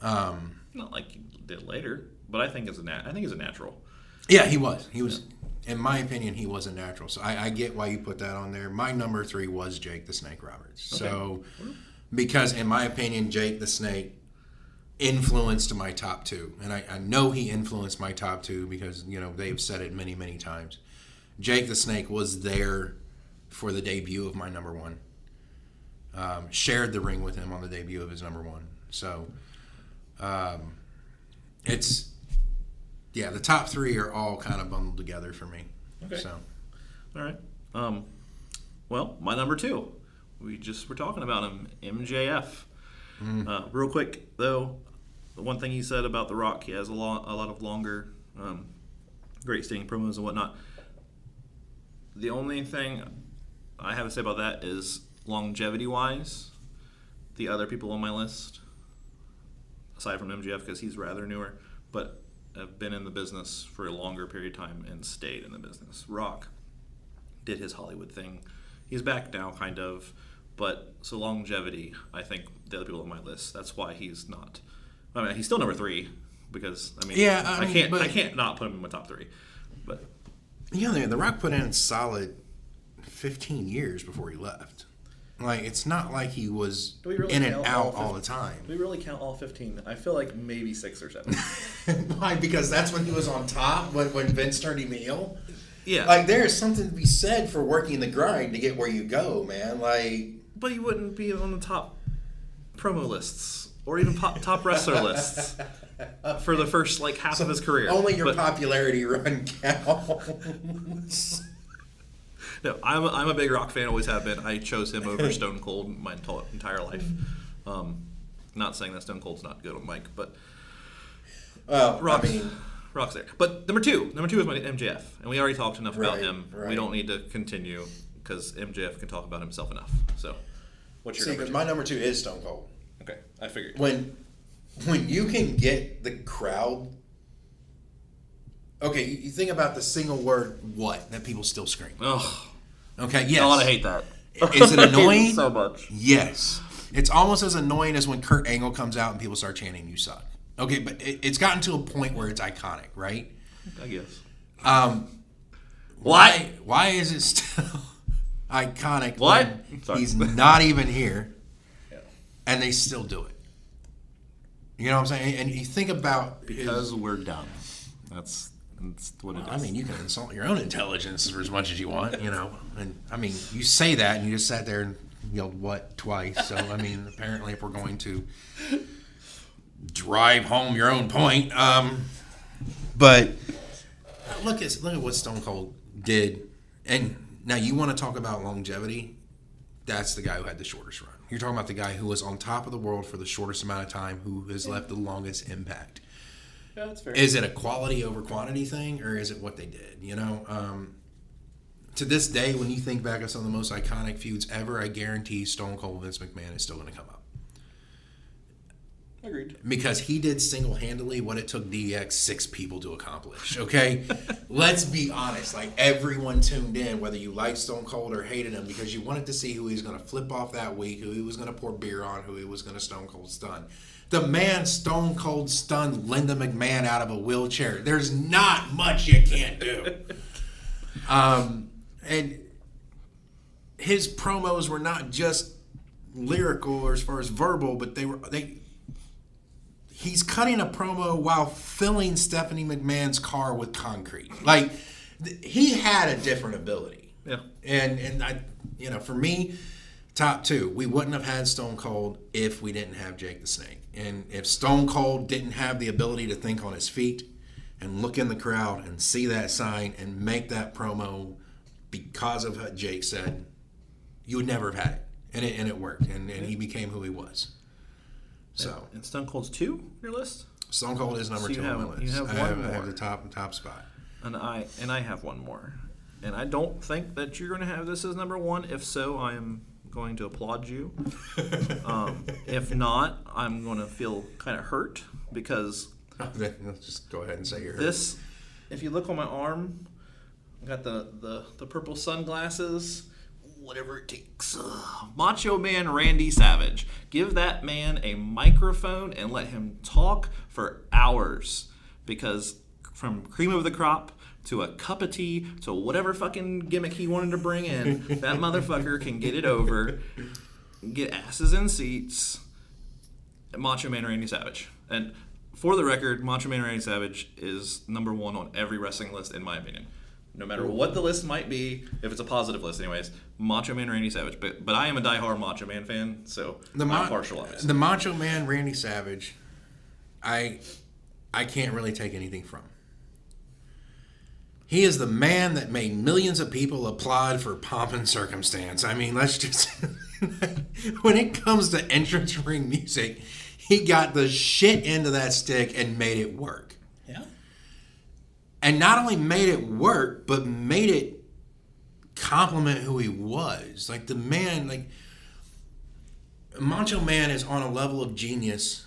A: Not like he did later, but I think it's a natural.
C: Yeah, he was. He was. In my opinion, he was a natural. So I get why you put that on there. My number 3 was Jake the Snake Roberts. Okay. So, because in my opinion, Jake the Snake influenced my top 2. And I know he influenced my top 2 because, you know, they've said it many, many times. Jake the Snake was there for the debut of my number 1. Shared the ring with him on the debut of his number 1. So, the top 3 are all kind of bundled together for me.
A: Okay.
C: So,
A: all right. Well, my number 2. We just were talking about him, MJF. Real quick though, the one thing he said about The Rock, he has a lot of longer, great stinging promos and whatnot. The only thing I have to say about that is longevity-wise, the other people on my list, aside from MJF because he's rather newer, but have been in the business for a longer period of time and stayed in the business. Rock did his Hollywood thing. He's back now, kind of. But so longevity, I think the other people on my list, that's why he's not. I mean, he's still number 3 because I can't not put him in my top 3. But
C: The Rock put in a solid 15 years before he left. Like, it's not like he was in and out all the time.
A: Do we really count all 15? I feel like maybe 6 or 7.
C: Why? Because that's when he was on top, when Vince turned him heel?
A: Yeah.
C: Like, there's something to be said for working the grind to get where you go, man. Like,
A: but he wouldn't be on the top promo lists or even top wrestler lists for the first, half of his career.
C: Only your popularity run counts.
A: No, I'm a big Rock fan, always have been. I chose him over Stone Cold my entire life. Not saying that Stone Cold's not good on mic, but Rock's there. But number two is my MJF, and we already talked enough about him. Right. We don't need to continue because MJF can talk about himself enough. So, what's your number 2?
C: My number 2 is Stone Cold.
A: Okay, I figured.
C: When you can get the crowd. Okay, you think about the single word "what" that people still scream.
A: Oh.
C: Okay, yes.
A: God, I hate that.
C: Is it annoying?
A: I hate it so much.
C: Yes. It's almost as annoying as when Kurt Angle comes out and people start chanting, "You suck." Okay, but it's gotten to a point where it's iconic, right?
A: I guess.
C: Why is it still iconic when he's not even here and they still do it? You know what I'm saying? And you think about...
A: Because we're dumb. That's what it is.
C: I mean, you can insult your own intelligence for as much as you want, you know. And I mean, you say that and you just sat there and yelled "what" twice. So I mean, apparently, if we're going to drive home your own point, but look at what Stone Cold did. And now you want to talk about longevity? That's the guy who had the shortest run. You're talking about the guy who was on top of the world for the shortest amount of time, who has left the longest impact.
A: Yeah, that's fair.
C: Is it a quality over quantity thing, or is it what they did? You know, to this day, when you think back of some of the most iconic feuds ever, I guarantee Stone Cold Vince McMahon is still going to come up.
A: Agreed.
C: Because he did single-handedly what it took DX 6 people to accomplish, okay? Let's be honest. Like, everyone tuned in, whether you liked Stone Cold or hated him, because you wanted to see who he was going to flip off that week, who he was going to pour beer on, who he was going to Stone Cold stun. The man Stone Cold stunned Linda McMahon out of a wheelchair. There's not much you can't do. And his promos were not just lyrical or as far as verbal, but he's cutting a promo while filling Stephanie McMahon's car with concrete. Like, he had a different ability.
A: Yeah.
C: And I, for me, top two, we wouldn't have had Stone Cold if we didn't have Jake the Snake. And if Stone Cold didn't have the ability to think on his feet and look in the crowd and see that sign and make that promo because of what Jake said, you would never have had it. And it worked. And he became who he was. So.
A: And Stone Cold's 2 on your list?
C: Stone Cold is number 2 on my list.
A: You have one more.
C: I have the top spot.
A: And I have one more. And I don't think that you're going to have this as number 1. If so, I am going to applaud you. If not, I'm going to feel kind of hurt because
C: Let's just go ahead and say you're
A: this. If you look on my arm, I got the purple sunglasses. Whatever it takes. Macho Man Randy Savage. Give that man a microphone and let him talk for hours. Because from cream of the crop to a cup of tea to whatever fucking gimmick he wanted to bring in, that motherfucker can get it over, get asses in seats. Macho Man Randy Savage. And for the record, Macho Man Randy Savage is number 1 on every wrestling list, in my opinion. No matter what the list might be, if it's a positive list anyways, Macho Man Randy Savage. But I am a diehard Macho Man fan, so I'm partial on it.
C: The Macho Man Randy Savage, I can't really take anything from. He is the man that made millions of people applaud for pomp and circumstance. I mean, let's just... when it comes to entrance ring music, he got the shit into that stick and made it work.
A: Yeah.
C: And not only made it work, but made it compliment who he was. Like, the man, like, Macho Man is on a level of genius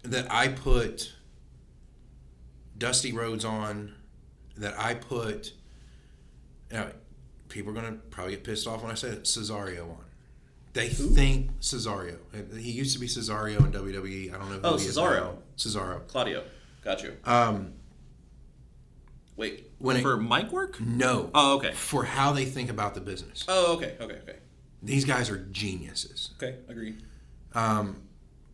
C: that I put Dusty Rhodes on, that I put, people are going to probably get pissed off when I say it, Cesario on. They think Cesario. He used to be Cesario in WWE. I don't know who he is now. Cesaro.
A: Claudio. Got you. Wait, for mic work?
C: No.
A: Oh, okay.
C: For how they think about the business.
A: Oh, okay.
C: These guys are geniuses.
A: Okay, agree.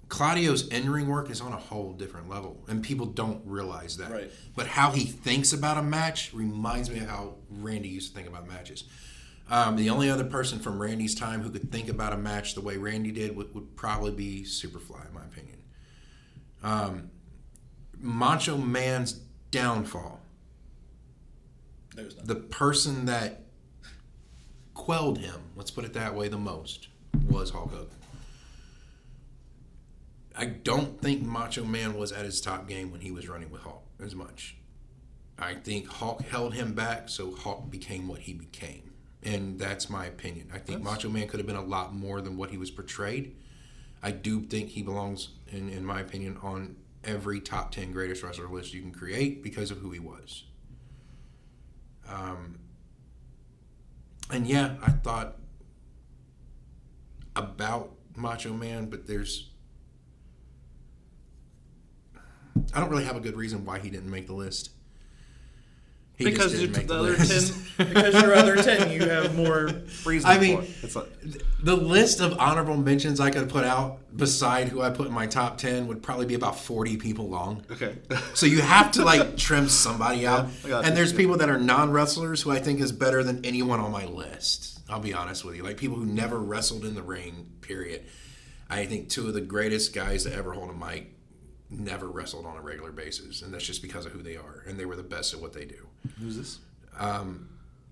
C: Claudio's in-ring work is on a whole different level, and people don't realize that.
A: Right.
C: But how he thinks about a match reminds me of how Randy used to think about matches. The only other person from Randy's time who could think about a match the way Randy did would probably be Superfly, in my opinion. Macho Man's downfall. The person that quelled him, let's put it that way, the most, was Hulk Hogan. I don't think Macho Man was at his top game when he was running with Hulk as much. I think Hulk held him back, so Hulk became what he became. And that's my opinion. I think Macho Man could have been a lot more than what he was portrayed. I do think he belongs, in my opinion, on every top 10 greatest wrestler list you can create because of who he was. And yeah, I thought about Macho Man, but I don't really have a good reason why he didn't make the list.
A: Because your other 10, you have more reason for it. It's
C: the list of honorable mentions I could put out beside who I put in my top 10 would probably be about 40 people long.
A: Okay.
C: So you have to trim somebody out.
A: Yeah,
C: and there's people that are non-wrestlers who I think is better than anyone on my list. I'll be honest with you. Like people who never wrestled in the ring, period. I think 2 of the greatest guys to ever hold a mic never wrestled on a regular basis, and that's just because of who they are, and they were the best at what they do.
A: Who's this?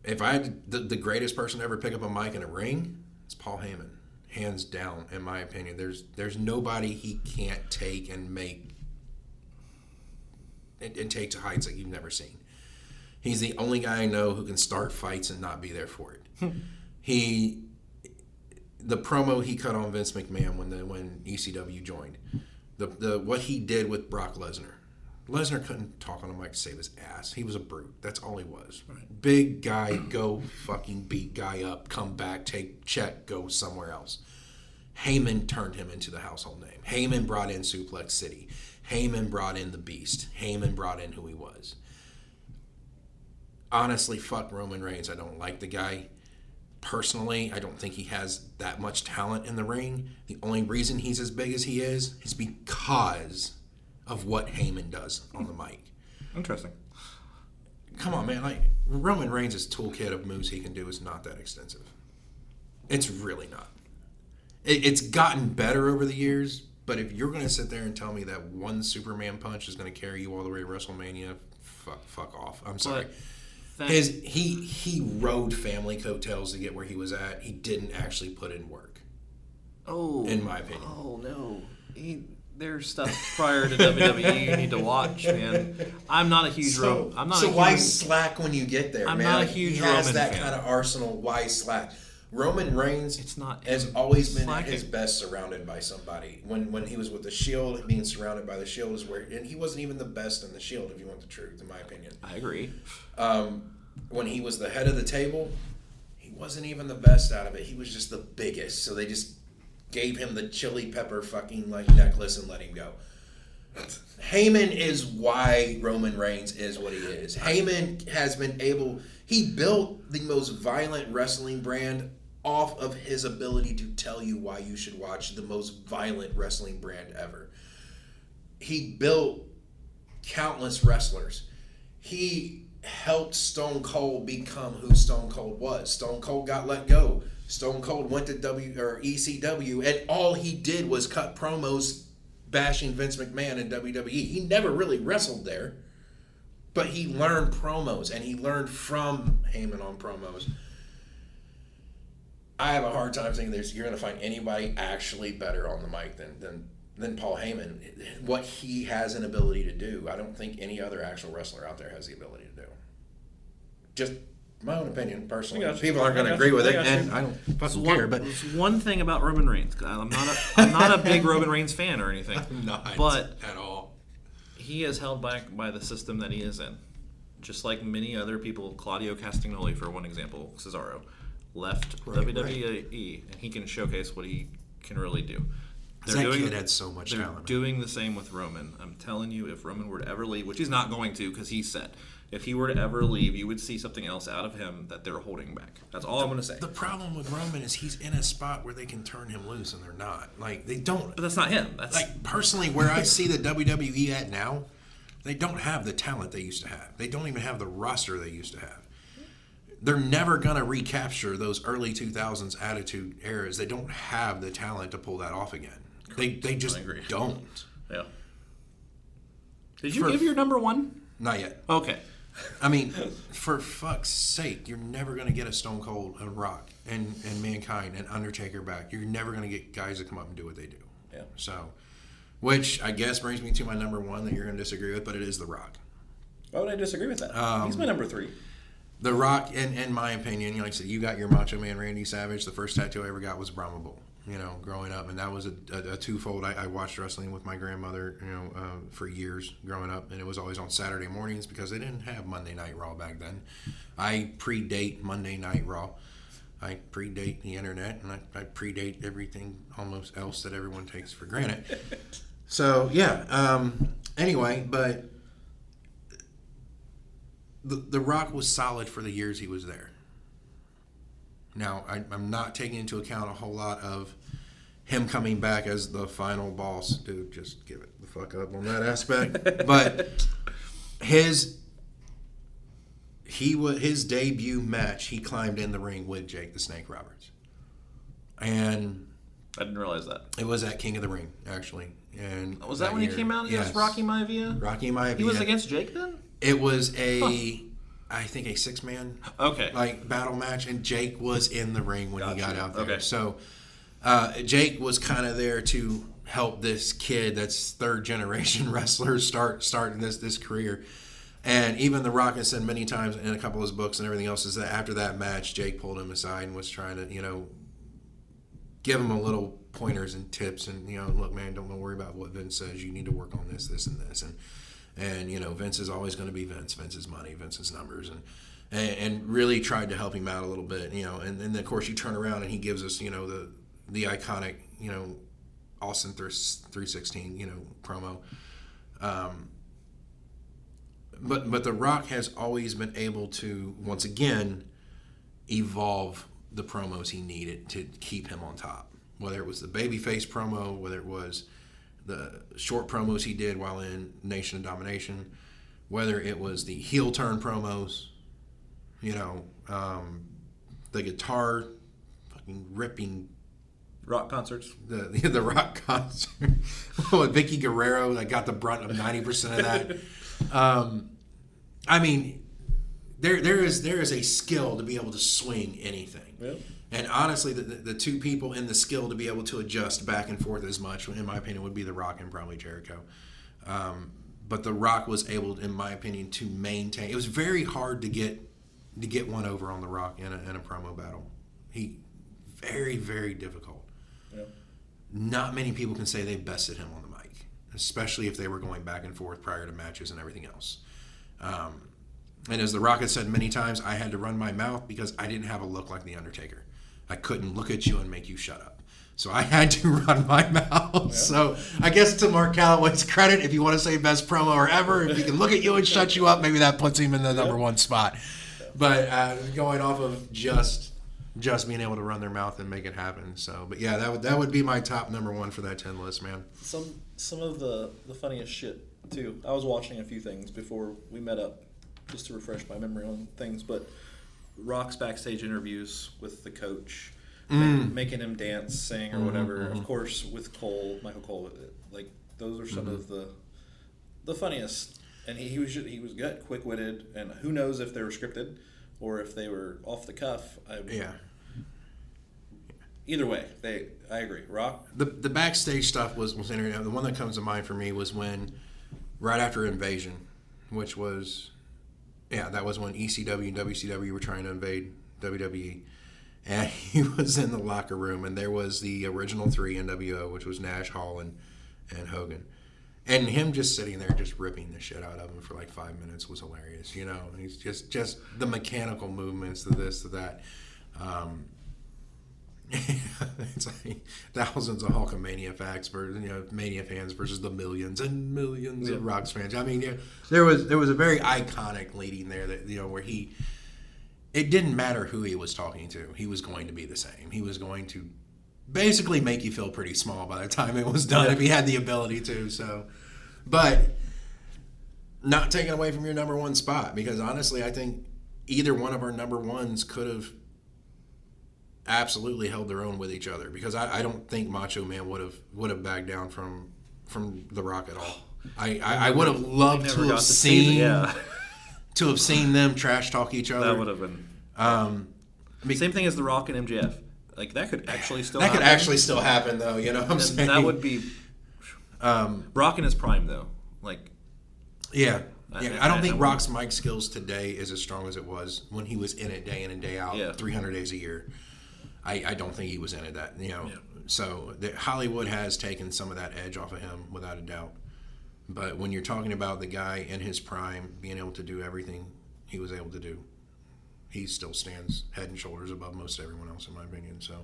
C: If I had the greatest person to ever pick up a mic in a ring, it's Paul Heyman, hands down, in my opinion. There's nobody he can't take and make and take to heights that you've never seen. He's the only guy I know who can start fights and not be there for it. The promo he cut on Vince McMahon when ECW joined. The what he did with Brock Lesnar. Lesnar couldn't talk on a mic to save his ass. He was a brute. That's all he was. Right. Big guy, go fucking beat guy up, come back, take check, go somewhere else. Heyman turned him into the household name. Heyman brought in Suplex City. Heyman brought in the Beast. Heyman brought in who he was. Honestly, fuck Roman Reigns. I don't like the guy. Personally, I don't think he has that much talent in the ring. The only reason he's as big as he is because of what Heyman does on the mic.
A: Interesting.
C: Come on, man. Like, Roman Reigns' toolkit of moves he can do is not that extensive. It's really not. It's gotten better over the years, but if you're going to sit there and tell me that one Superman punch is going to carry you all the way to WrestleMania, fuck off. I'm sorry. He rode family coattails to get where he was at. He didn't actually put in work.
A: Oh,
C: in my opinion.
A: Oh no, there's stuff prior to WWE you need to watch, man. I'm not a huge Roman.
C: Why slack when you get there?
A: I'm
C: man?
A: not
C: like,
A: a huge
C: he
A: Roman
C: has that
A: fan.
C: kind of arsenal. Why slack? Roman Reigns has always been at his best surrounded by somebody. When he was with the Shield, being surrounded by the Shield is where, and he wasn't even the best in the Shield, if you want the truth, in my opinion.
A: I agree.
C: When he was the head of the table, he wasn't even the best out of it. He was just the biggest. So they just gave him the chili pepper fucking like necklace and let him go. Heyman is why Roman Reigns is what he is. Heyman has been able... He built the most violent wrestling brand off of his ability to tell you why you should watch the most violent wrestling brand ever. He built countless wrestlers. He helped Stone Cold become who Stone Cold was. Stone Cold got let go. Stone Cold went to ECW, and all he did was cut promos bashing Vince McMahon in WWE. He never really wrestled there. But he learned promos, and he learned from Heyman on promos. I have a hard time thinking you're going to find anybody actually better on the mic than Paul Heyman. What he has an ability to do, I don't think any other actual wrestler out there has the ability to do. Just my own opinion, personally. People aren't going to agree with it, and I don't fucking care. But
A: there's one thing about Roman Reigns. I'm not a big Roman Reigns fan or anything.
C: I'm not at all.
A: He is held back by the system that he is in. Just like many other people, Claudio Castagnoli, for one example, Cesaro, left WWE, and he can showcase what he can really do.
C: Kid had so much talent.
A: They're doing the same with Roman. I'm telling you, if Roman were to ever leave, which he's not going to because he's set, if he were to ever leave, you would see something else out of him that they're holding back. That's all I'm going to say.
C: The problem with Roman is he's in a spot where they can turn him loose, and they're not. Like, they don't.
A: But that's not him. That's
C: like, personally, where I see the WWE at now, they don't have the talent they used to have. They don't even have the roster they used to have. They're never going to recapture those early 2000s Attitude eras. They don't have the talent to pull that off again. They just don't.
A: Yeah. Did you give your number one?
C: Not yet.
A: Okay.
C: I mean, for fuck's sake, you're never going to get a Stone Cold, a Rock, and Mankind, and Undertaker back. You're never going to get guys that come up and do what they do.
A: Yeah.
C: So, which I guess brings me to my number one that you're going to disagree with, but it is The Rock.
A: Why would I disagree with that? He's my number three.
C: The Rock, in my opinion, like I said, you got your Macho Man Randy Savage. The first tattoo I ever got was Brahma Bull, growing up. And that was a twofold. I watched wrestling with my grandmother, for years growing up. And it was always on Saturday mornings because they didn't have Monday Night Raw back then. I predate Monday Night Raw. I predate the internet. And I predate everything almost else that everyone takes for granted. So, yeah. Anyway, but... The Rock was solid for the years he was there. Now, I'm not taking into account a whole lot of him coming back as the final boss. Dude, just give it the fuck up on that aspect. But his debut match, he climbed in the ring with Jake the Snake Roberts. And
A: I didn't realize that.
C: It was at King of the Ring, actually. And
A: was that when he came out against Rocky Maivia?
C: Rocky Maivia.
A: He was against Jake then?
C: It was I think a 6-man battle match, and Jake was in the ring when he got out there. Okay. So Jake was kind of there to help this kid that's third-generation wrestler starting this career. And even The Rock has said many times in a couple of his books and everything else is that after that match, Jake pulled him aside and was trying to, give him a little pointers and tips and, look, man, don't worry about what Vince says. You need to work on this, this, and this. And Vince is always going to be Vince. Vince's money, Vince's numbers, and really tried to help him out a little bit, And then of course you turn around and he gives us, the iconic, Austin 316, promo. But The Rock has always been able to once again evolve the promos he needed to keep him on top. Whether it was the babyface promo, whether it was the short promos he did while in Nation of Domination, whether it was the heel turn promos, the guitar fucking ripping
A: Rock concerts.
C: The rock concert with Vicky Guerrero that got the brunt of 90% of that. I mean, there is a skill to be able to swing anything.
A: Yep.
C: And honestly, the two people in the skill to be able to adjust back and forth as much, in my opinion, would be The Rock and probably Jericho. But The Rock was able, in my opinion, to maintain. It was very hard to get one over on The Rock in a promo battle. Very, very difficult.
A: Yep.
C: Not many people can say they bested him on the mic, especially if they were going back and forth prior to matches and everything else. And as The Rock has said many times, I had to run my mouth because I didn't have a look like The Undertaker. I couldn't look at you and make you shut up. So I had to run my mouth. Yeah. So I guess to Mark Calloway's credit, if you want to say best promo or ever, if he can look at you and shut you up, maybe that puts him in the number one spot. But going off of just being able to run their mouth and make it happen. So, but yeah, that would be my top number one for that 10 list, man.
A: Some of the funniest shit too. I was watching a few things before we met up, just to refresh my memory on things. But Rock's backstage interviews with the coach, making him dance, sing, or whatever. Of course, with Michael Cole, like those are some of the funniest. And he was good, quick-witted, and who knows if they were scripted or if they were off the cuff. Either way, I agree. Rock.
C: The backstage stuff was interesting. The one that comes to mind for me was when, right after Invasion, which was, that was when ECW and WCW were trying to invade WWE. And he was in the locker room, and there was the original three NWO, which was Nash, Hall, and Hogan. And him just sitting there just ripping the shit out of him for like 5 minutes was hilarious, He's just the mechanical movements, to this, to that. It's like thousands of Hulkamania facts versus Mania fans versus the millions and millions of Rock's fans. I mean, there was a very iconic leading there that where it didn't matter who he was talking to, he was going to be the same. He was going to basically make you feel pretty small by the time it was done if he had the ability to. So, but not taking away from your number one spot, because honestly, I think either one of our number ones could have absolutely held their own with each other, because I don't think Macho Man would have backed down from The Rock at all. I would have loved to have seen them trash talk each other.
A: That would have been same thing as The Rock and MJF. Like that could actually still
C: happen though. You know what I'm saying?
A: That would be Rock in his prime though. Like
C: I don't think Rock's mic skills today is as strong as it was when he was in it day in and day out, 300 days a year. I don't think he was in it that, So Hollywood has taken some of that edge off of him without a doubt. But when you're talking about the guy in his prime being able to do everything he was able to do, he still stands head and shoulders above most everyone else, in my opinion. So,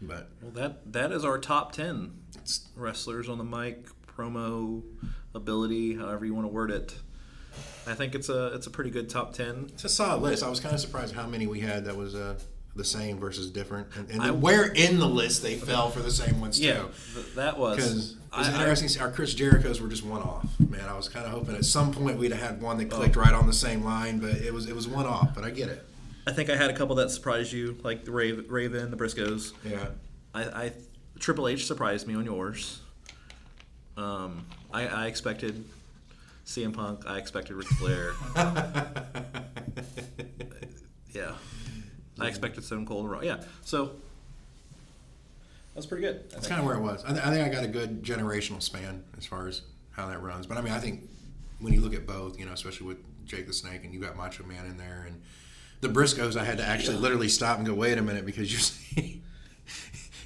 C: but
A: that is our top 10 wrestlers on the mic, promo ability, however you want to word it. I think it's a pretty good top 10.
C: It's a solid list. I was kind of surprised how many we had that was the same versus different, and where in the list they fell for the same ones too.
A: Yeah, that was
C: because it was interesting. Our Chris Jericho's were just one off. Man, I was kind of hoping at some point we'd have had one that clicked right on the same line, but it was one off. But I get it.
A: I think I had a couple that surprised you, like the Raven, the Briscoes.
C: Yeah.
A: I Triple H surprised me on yours. I expected CM Punk. I expected Ric Flair. Yeah. I expected Stone Cold. Yeah. So that's pretty good.
C: That's kind of where it was. I think I got a good generational span as far as how that runs. But I mean, I think when you look at both, especially with Jake the Snake and you got Macho Man in there and the Briscoes, I had to actually literally stop and go, wait a minute, because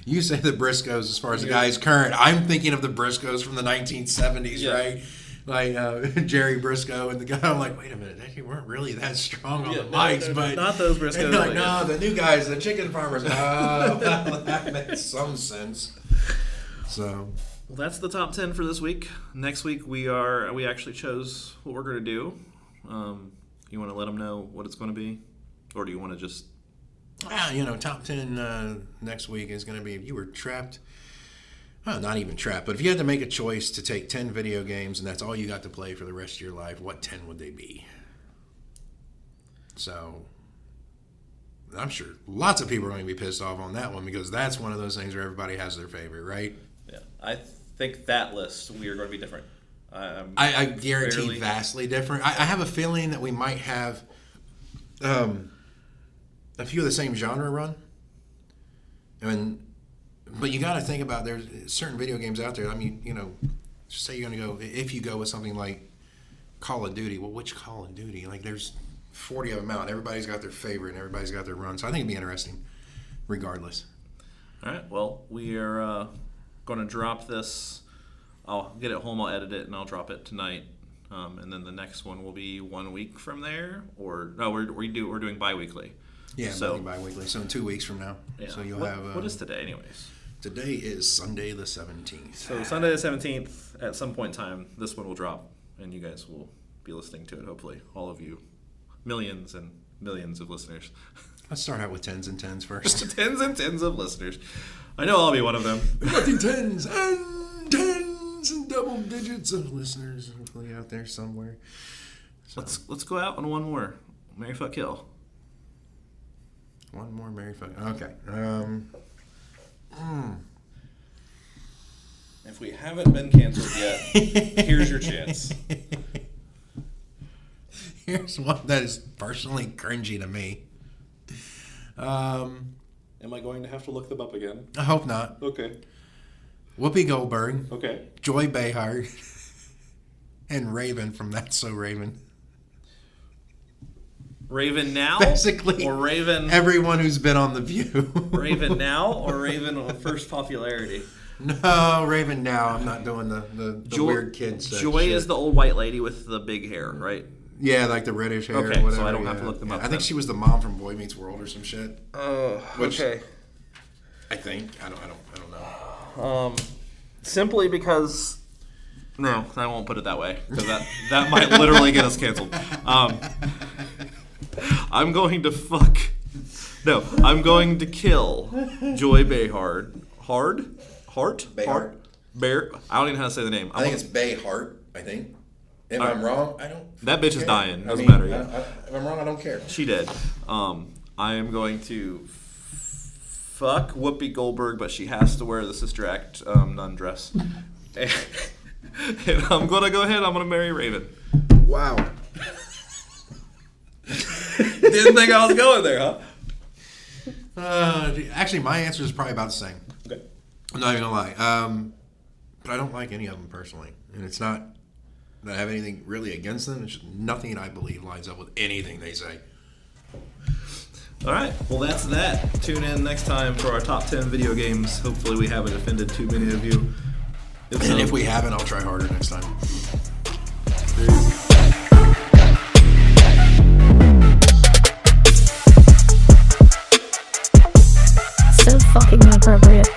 C: you say the Briscoes as far as the guys current. I'm thinking of the Briscoes from the 1970s, right? Like Jerry Briscoe and the guy. I'm like, wait a minute, they weren't really that strong on the mics, but
A: not those Briscoes.
C: Like, no, the new guys, the chicken farmers. Oh, that makes some sense. So,
A: well, that's the top 10 for this week. Next week we actually chose what we're going to do. You want to let them know what it's going to be, or do you want to just?
C: Top 10 next week is going to be if you were trapped not even trap, but if you had to make a choice to take 10 video games and that's all you got to play for the rest of your life, what 10 would they be? So, I'm sure lots of people are going to be pissed off on that one because that's one of those things where everybody has their favorite, right?
A: Yeah, I think that list, we are going to be different.
C: I guarantee vastly different. I have a feeling that we might have a few of the same genre run. But you got to think about there's certain video games out there. I mean, say you're going to go, if you go with something like Call of Duty, well, which Call of Duty? Like, there's 40 of them out. Everybody's got their favorite and everybody's got their run. So I think it'd be interesting regardless.
A: All right, well, we are going to drop this. I'll get it home, I'll edit it, and I'll drop it tonight. And then the next one will be 1 week from there. Or, no, we're doing bi-weekly.
C: Yeah, bi-weekly. So in 2 weeks from now.
A: Yeah.
C: So you'll have...
A: what is today, anyways?
C: Today is Sunday the 17th.
A: So Sunday the 17th, at some point in time, this one will drop, and you guys will be listening to it, hopefully. All of you. Millions and millions of listeners.
C: Let's start out with tens and tens first.
A: Tens and tens of listeners. I know I'll be one of them.
C: Nothing tens and tens and double digits of listeners hopefully out there somewhere. So.
A: Let's go out on one more. Marry, fuck, kill.
C: One more marry, fuck. Okay.
A: If we haven't been canceled yet, here's your chance.
C: Here's one that is personally cringy to me.
A: Am I going to have to look them up again?
C: I hope not.
A: Okay.
C: Whoopi Goldberg.
A: Okay.
C: Joy Behar. And Raven from That's So Raven.
A: Raven now?
C: Basically.
A: Or Raven...
C: Everyone who's been on The View.
A: Raven now or Raven on first popularity?
C: No, Raven now. I'm not doing the weird kid stuff.
A: Joy is the old white lady with the big hair, right?
C: Yeah, like the reddish hair
A: okay,
C: or whatever.
A: So I don't have to look them up.
C: I think she was the mom from Boy Meets World or some shit.
A: Okay.
C: I think. I don't know.
A: Simply because... No, I won't put it that way. Because that might literally get us canceled. I'm going to fuck... No, I'm going to kill Joy Behar. Hart?
C: Behar?
A: Bear? I don't even know how to say the name.
C: I think it's Behart, I think. If I'm wrong, I don't
A: That bitch
C: care.
A: is dying. Doesn't matter yet.
C: If I'm wrong, I don't care.
A: She did. I am going to fuck Whoopi Goldberg, but she has to wear the Sister Act nun dress. And I'm going to go ahead, I'm going to marry Raven.
C: Wow.
A: Didn't think I was going there, huh?
C: Actually, my answer is probably about the same.
A: Okay.
C: I'm not even going to lie. But I don't like any of them personally. And it's not that I have anything really against them. It's just nothing I believe lines up with anything they say.
A: All right. Well, that's that. Tune in next time for our top 10 video games. Hopefully we haven't offended too many of you.
C: If we haven't, I'll try harder next time.
B: So fucking inappropriate.